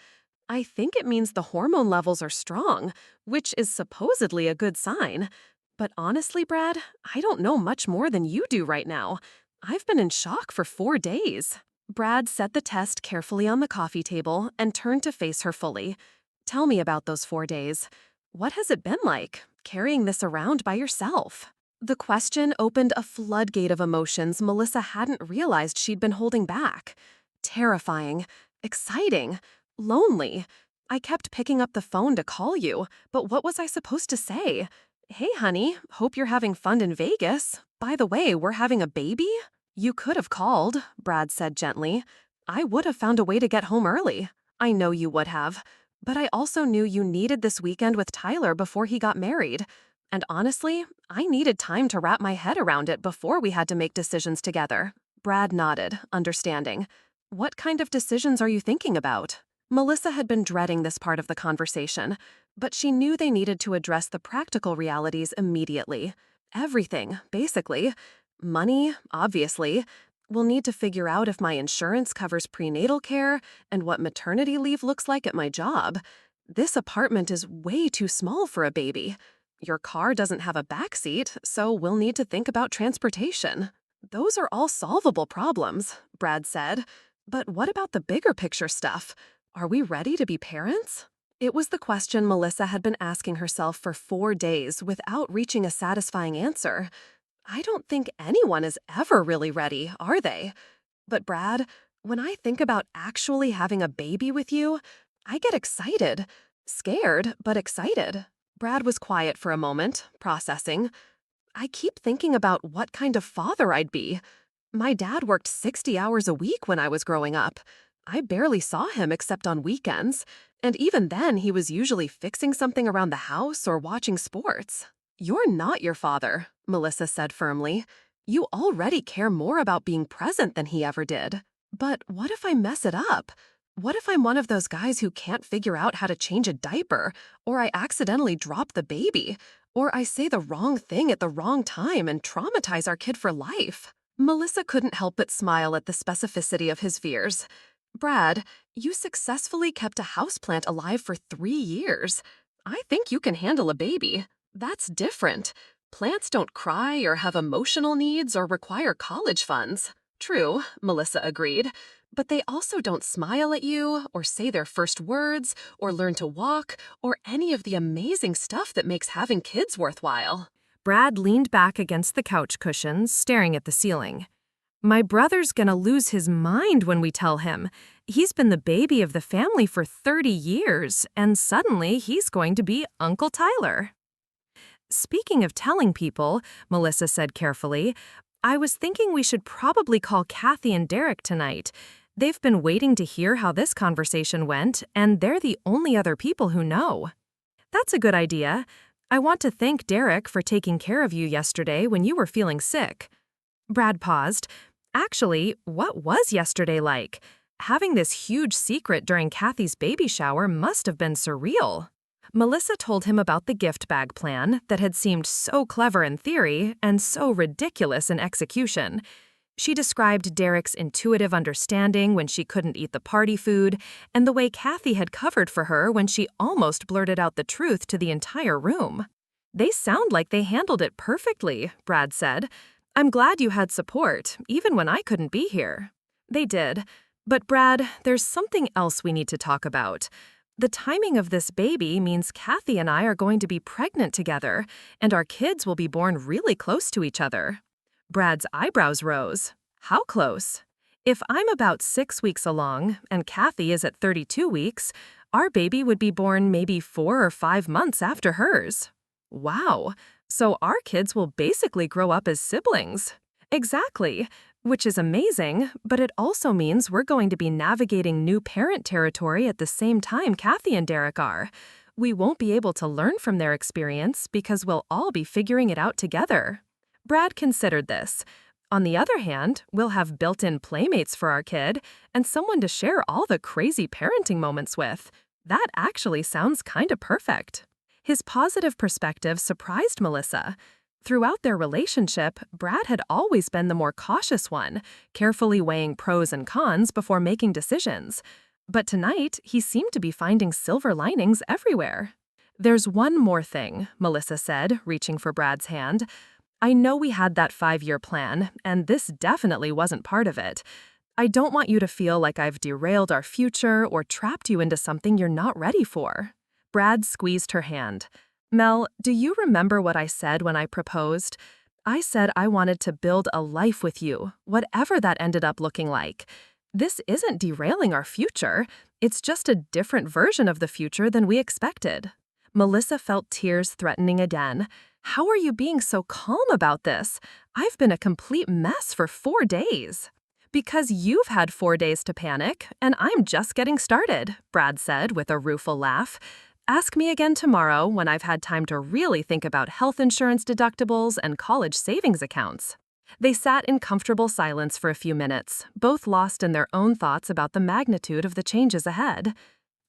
"I think it means the hormone levels are strong, which is supposedly a good sign. But honestly, Brad, I don't know much more than you do right now. I've been in shock for 4 days." Brad set the test carefully on the coffee table and turned to face her fully. "Tell me about those 4 days. What has it been like, carrying this around by yourself?" The question opened a floodgate of emotions Melissa hadn't realized she'd been holding back. Terrifying, exciting, lonely. I kept picking up the phone to call you, but what was I supposed to say? "Hey, honey, hope you're having fun in Vegas. By the way, we're having a baby?" "You could have called," Brad said gently. "I would have found a way to get home early." "I know you would have. But I also knew you needed this weekend with Tyler before he got married. And honestly, I needed time to wrap my head around it before we had to make decisions together." Brad nodded, understanding. "What kind of decisions are you thinking about?" Melissa had been dreading this part of the conversation, but she knew they needed to address the practical realities immediately. Everything, basically. Money, obviously. We'll need to figure out if my insurance covers prenatal care and what maternity leave looks like at my job. This apartment is way too small for a baby. Your car doesn't have a backseat, so we'll need to think about transportation. "Those are all solvable problems," Brad said. "But what about the bigger picture stuff? Are we ready to be parents?" It was the question Melissa had been asking herself for 4 days without reaching a satisfying answer. I don't think anyone is ever really ready, are they? But Brad, when I think about actually having a baby with you, I get excited. Scared, but excited. Brad was quiet for a moment, processing. I keep thinking about what kind of father I'd be. My dad worked 60 hours a week when I was growing up. I barely saw him except on weekends, and even then he was usually fixing something around the house or watching sports. "You're not your father," Melissa said firmly. "You already care more about being present than he ever did." "But what if I mess it up? What if I'm one of those guys who can't figure out how to change a diaper, or I accidentally drop the baby, or I say the wrong thing at the wrong time and traumatize our kid for life?" Melissa couldn't help but smile at the specificity of his fears. "Brad, you successfully kept a houseplant alive for 3 years. I think you can handle a baby. That's different. Plants don't cry or have emotional needs or require college funds." "True," Melissa agreed. "But they also don't smile at you or say their first words or learn to walk or any of the amazing stuff that makes having kids worthwhile." Brad leaned back against the couch cushions, staring at the ceiling. "My brother's gonna lose his mind when we tell him. He's been the baby of the family for 30 years, and suddenly he's going to be Uncle Tyler." "Speaking of telling people," Melissa said carefully, "I was thinking we should probably call Kathy and Derek tonight. They've been waiting to hear how this conversation went, and they're the only other people who know." "That's a good idea. I want to thank Derek for taking care of you yesterday when you were feeling sick." Brad paused. Actually, what was yesterday like? Having this huge secret during Kathy's baby shower must have been surreal. Melissa told him about the gift bag plan that had seemed so clever in theory and so ridiculous in execution. She described Derek's intuitive understanding when she couldn't eat the party food, and the way Kathy had covered for her when she almost blurted out the truth to the entire room. "They sound like they handled it perfectly," Brad said. "I'm glad you had support, even when I couldn't be here." They did. But Brad, there's something else we need to talk about. The timing of this baby means Kathy and I are going to be pregnant together, and our kids will be born really close to each other. Brad's eyebrows rose. How close? If I'm about 6 weeks along, and Kathy is at 32 weeks, our baby would be born maybe 4 or 5 months after hers. Wow, so our kids will basically grow up as siblings. Exactly. Which is amazing, but it also means we're going to be navigating new parent territory at the same time Kathy and Derek are. We won't be able to learn from their experience because we'll all be figuring it out together. Brad considered this. On the other hand, we'll have built-in playmates for our kid and someone to share all the crazy parenting moments with. That actually sounds kinda perfect. His positive perspective surprised Melissa. Throughout their relationship, Brad had always been the more cautious one, carefully weighing pros and cons before making decisions. But tonight, he seemed to be finding silver linings everywhere. There's one more thing, Melissa said, reaching for Brad's hand. I know we had that 5-year plan, and this definitely wasn't part of it. I don't want you to feel like I've derailed our future or trapped you into something you're not ready for. Brad squeezed her hand. Mel, do you remember what I said when I proposed? I said I wanted to build a life with you, whatever that ended up looking like. This isn't derailing our future. It's just a different version of the future than we expected. Melissa felt tears threatening again. How are you being so calm about this? I've been a complete mess for 4 days. Because you've had 4 days to panic, and I'm just getting started, Brad said with a rueful laugh. Ask me again tomorrow when I've had time to really think about health insurance deductibles and college savings accounts. They sat in comfortable silence for a few minutes, both lost in their own thoughts about the magnitude of the changes ahead.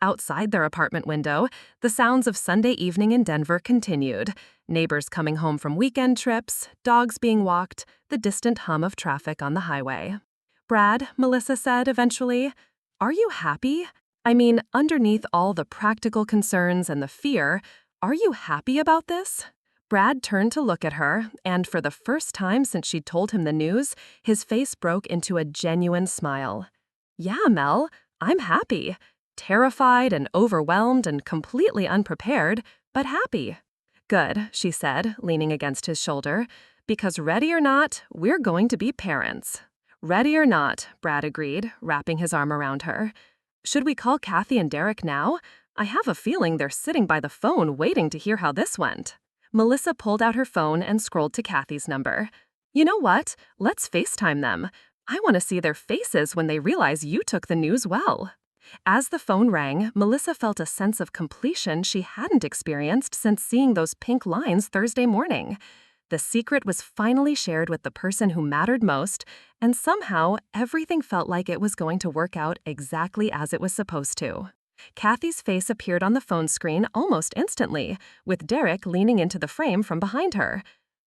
Outside their apartment window, the sounds of Sunday evening in Denver continued. Neighbors coming home from weekend trips, dogs being walked, the distant hum of traffic on the highway. Brad, Melissa said eventually, are you happy? I mean, underneath all the practical concerns and the fear, are you happy about this? Brad turned to look at her, and for the first time since she'd told him the news, his face broke into a genuine smile. Yeah, Mel, I'm happy. Terrified and overwhelmed and completely unprepared, but happy. Good, she said, leaning against his shoulder, because ready or not, we're going to be parents. Ready or not, Brad agreed, wrapping his arm around her. Should we call Kathy and Derek now? I have a feeling they're sitting by the phone waiting to hear how this went. Melissa pulled out her phone and scrolled to Kathy's number. You know what? Let's FaceTime them. I want to see their faces when they realize you took the news well. As the phone rang, Melissa felt a sense of completion she hadn't experienced since seeing those pink lines Thursday morning. The secret was finally shared with the person who mattered most, and somehow everything felt like it was going to work out exactly as it was supposed to. Kathy's face appeared on the phone screen almost instantly, with Derek leaning into the frame from behind her.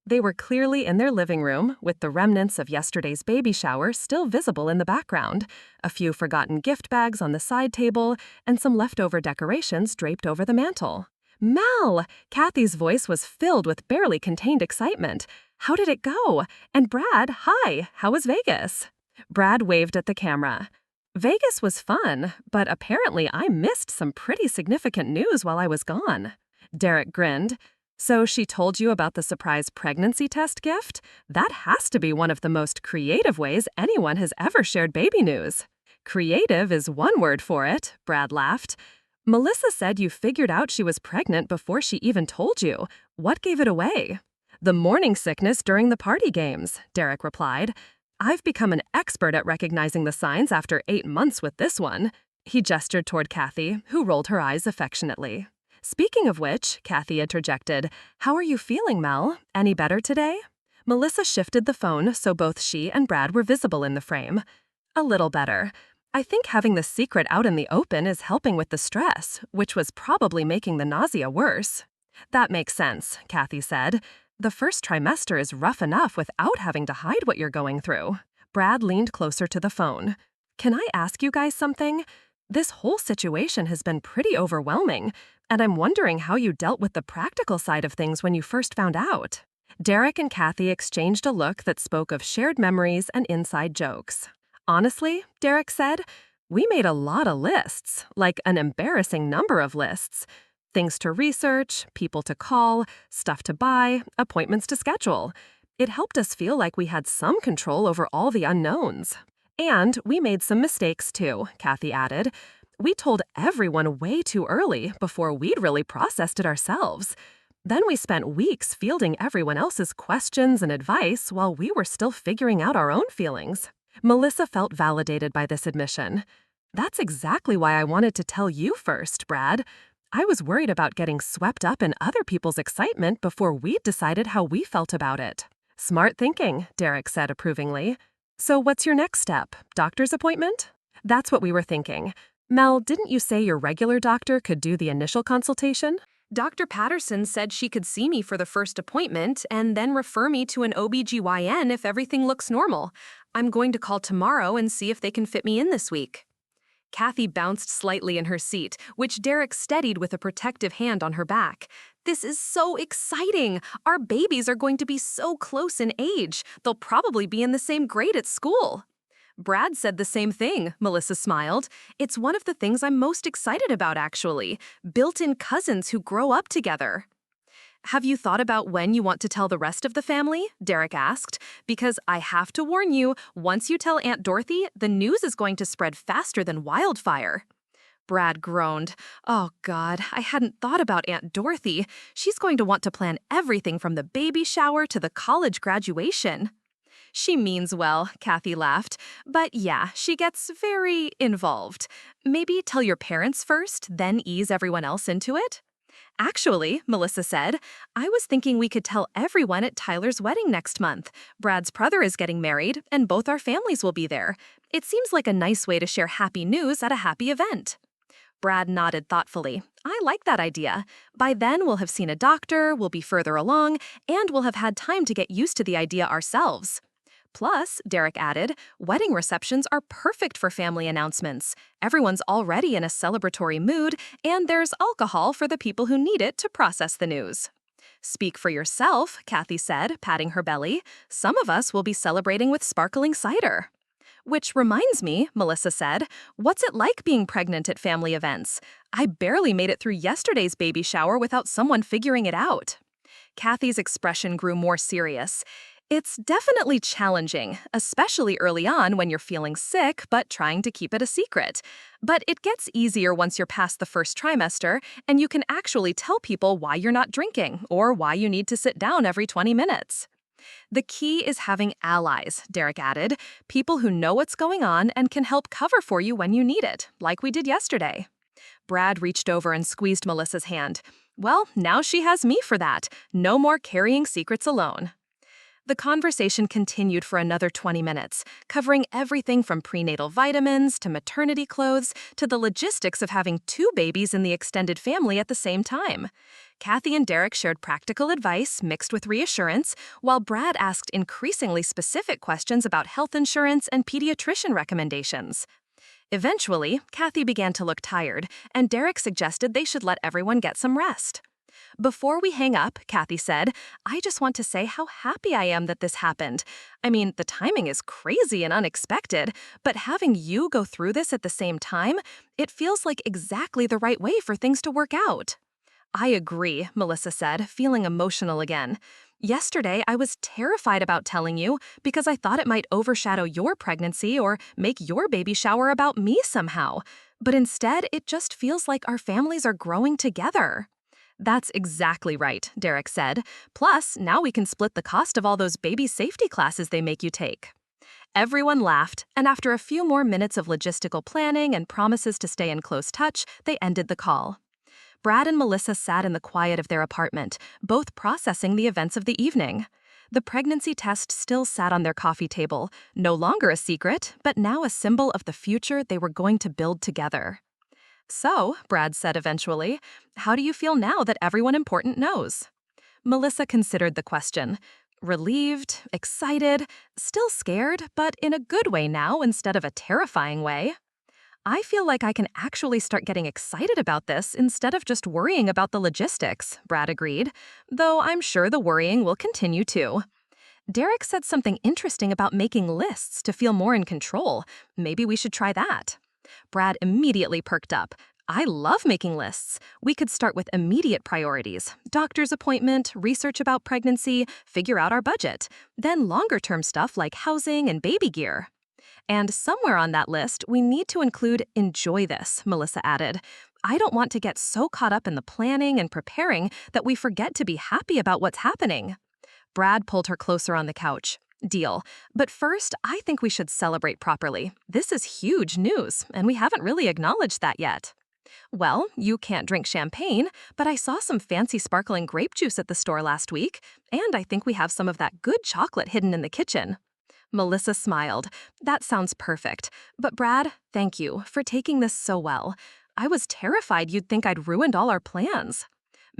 They were clearly in their living room, with the remnants of yesterday's baby shower still visible in the background, a few forgotten gift bags on the side table, and some leftover decorations draped over the mantel. Mel! Kathy's voice was filled with barely contained excitement. How did it go? And Brad, hi, how was Vegas? Brad waved at the camera. Vegas was fun, but apparently I missed some pretty significant news while I was gone. Derek grinned. So she told you about the surprise pregnancy test gift? That has to be one of the most creative ways anyone has ever shared baby news. Creative is one word for it, Brad laughed. Melissa said you figured out she was pregnant before she even told you. What gave it away? The morning sickness during the party games, Derek replied. I've become an expert at recognizing the signs after 8 months with this one. He gestured toward Kathy, who rolled her eyes affectionately. Speaking of which, Kathy interjected, how are you feeling, Mel? Any better today? Melissa shifted the phone so both she and Brad were visible in the frame. A little better. I think having the secret out in the open is helping with the stress, which was probably making the nausea worse. That makes sense, Kathy said. The first trimester is rough enough without having to hide what you're going through. Brad leaned closer to the phone. Can I ask you guys something? This whole situation has been pretty overwhelming, and I'm wondering how you dealt with the practical side of things when you first found out. Derek and Kathy exchanged a look that spoke of shared memories and inside jokes. Honestly, Derek said, we made a lot of lists, like an embarrassing number of lists. Things to research, people to call, stuff to buy, appointments to schedule. It helped us feel like we had some control over all the unknowns. And we made some mistakes too, Kathy added. We told everyone way too early before we'd really processed it ourselves. Then we spent weeks fielding everyone else's questions and advice while we were still figuring out our own feelings. Melissa felt validated by this admission. That's exactly why I wanted to tell you first, Brad. I was worried about getting swept up in other people's excitement before we'd decided how we felt about it. Smart thinking, Derek said approvingly. So what's your next step? Doctor's appointment? That's what we were thinking. Mel, didn't you say your regular doctor could do the initial consultation? Dr. Patterson said she could see me for the first appointment and then refer me to an OB/GYN if everything looks normal. I'm going to call tomorrow and see if they can fit me in this week. Kathy bounced slightly in her seat, which Derek steadied with a protective hand on her back. This is so exciting! Our babies are going to be so close in age. They'll probably be in the same grade at school. Brad said the same thing, Melissa smiled. It's one of the things I'm most excited about, actually. Built-in cousins who grow up together. Have you thought about when you want to tell the rest of the family? Derek asked. Because I have to warn you, once you tell Aunt Dorothy, the news is going to spread faster than wildfire. Brad groaned. Oh, God, I hadn't thought about Aunt Dorothy. She's going to want to plan everything from the baby shower to the college graduation. She means well, Kathy laughed. But yeah, she gets very involved. Maybe tell your parents first, then ease everyone else into it? Actually, Melissa said, I was thinking we could tell everyone at Tyler's wedding next month. Brad's brother is getting married, and both our families will be there. It seems like a nice way to share happy news at a happy event. Brad nodded thoughtfully. I like that idea. By then, we'll have seen a doctor, we'll be further along, and we'll have had time to get used to the idea ourselves. Plus, Derek added, wedding receptions are perfect for family announcements. Everyone's already in a celebratory mood, and there's alcohol for the people who need it to process the news. Speak for yourself, Kathy said, patting her belly. Some of us will be celebrating with sparkling cider. Which reminds me, Melissa said, what's it like being pregnant at family events? I barely made it through yesterday's baby shower without someone figuring it out. Kathy's expression grew more serious. It's definitely challenging, especially early on when you're feeling sick but trying to keep it a secret. But it gets easier once you're past the first trimester and you can actually tell people why you're not drinking or why you need to sit down every 20 minutes. The key is having allies, Derek added, people who know what's going on and can help cover for you when you need it, like we did yesterday. Brad reached over and squeezed Melissa's hand. Well, now she has me for that. No more carrying secrets alone. The conversation continued for another 20 minutes, covering everything from prenatal vitamins to maternity clothes to the logistics of having 2 babies in the extended family at the same time. Kathy and Derek shared practical advice mixed with reassurance, while Brad asked increasingly specific questions about health insurance and pediatrician recommendations. Eventually, Kathy began to look tired, and Derek suggested they should let everyone get some rest. Before we hang up, Kathy said, I just want to say how happy I am that this happened. I mean, the timing is crazy and unexpected, but having you go through this at the same time, it feels like exactly the right way for things to work out. I agree, Melissa said, feeling emotional again. Yesterday, I was terrified about telling you because I thought it might overshadow your pregnancy or make your baby shower about me somehow. But instead, it just feels like our families are growing together. That's exactly right, Derek said. Plus, now we can split the cost of all those baby safety classes they make you take. Everyone laughed, and after a few more minutes of logistical planning and promises to stay in close touch, they ended the call. Brad and Melissa sat in the quiet of their apartment, both processing the events of the evening. The pregnancy test still sat on their coffee table, no longer a secret, but now a symbol of the future they were going to build together. So, Brad said eventually, how do you feel now that everyone important knows? Melissa considered the question. Relieved, excited, still scared, but in a good way now instead of a terrifying way. I feel like I can actually start getting excited about this instead of just worrying about the logistics, Brad agreed, though I'm sure the worrying will continue too. Derek said something interesting about making lists to feel more in control. Maybe we should try that. Brad immediately perked up. I love making lists. We could start with immediate priorities, doctor's appointment, research about pregnancy, figure out our budget, then longer-term stuff like housing and baby gear. And somewhere on that list, we need to include enjoy this, Melissa added. I don't want to get so caught up in the planning and preparing that we forget to be happy about what's happening. Brad pulled her closer on the couch. Deal. But first, I think we should celebrate properly. This is huge news, and we haven't really acknowledged that yet. Well, you can't drink champagne, but I saw some fancy sparkling grape juice at the store last week, and I think we have some of that good chocolate hidden in the kitchen. Melissa smiled. That sounds perfect. But Brad, thank you for taking this so well. I was terrified you'd think I'd ruined all our plans.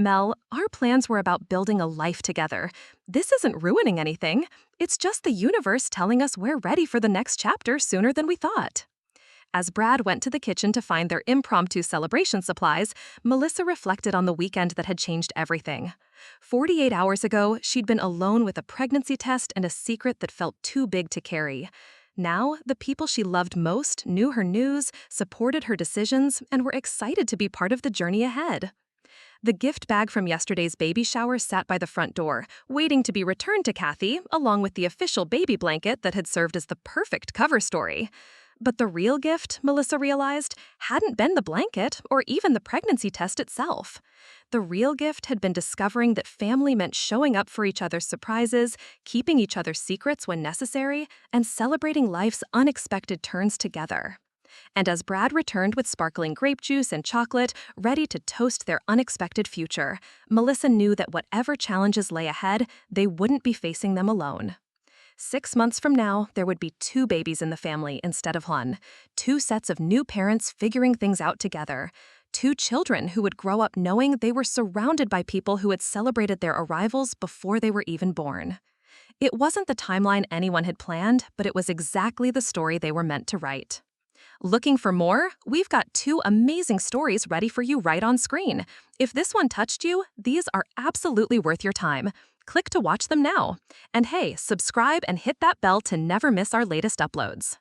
Mel, our plans were about building a life together. This isn't ruining anything. It's just the universe telling us we're ready for the next chapter sooner than we thought. As Brad went to the kitchen to find their impromptu celebration supplies, Melissa reflected on the weekend that had changed everything. 48 hours ago, she'd been alone with a pregnancy test and a secret that felt too big to carry. Now, the people she loved most knew her news, supported her decisions, and were excited to be part of the journey ahead. The gift bag from yesterday's baby shower sat by the front door, waiting to be returned to Kathy, along with the official baby blanket that had served as the perfect cover story. But the real gift, Melissa realized, hadn't been the blanket or even the pregnancy test itself. The real gift had been discovering that family meant showing up for each other's surprises, keeping each other's secrets when necessary, and celebrating life's unexpected turns together. And as Brad returned with sparkling grape juice and chocolate, ready to toast their unexpected future, Melissa knew that whatever challenges lay ahead, they wouldn't be facing them alone. 6 months from now, there would be 2 babies in the family instead of 1, 2 sets of new parents figuring things out together, 2 children who would grow up knowing they were surrounded by people who had celebrated their arrivals before they were even born. It wasn't the timeline anyone had planned, but it was exactly the story they were meant to write. Looking for more? We've got 2 amazing stories ready for you right on screen. If this one touched you, these are absolutely worth your time. Click to watch them now. And hey, subscribe and hit that bell to never miss our latest uploads.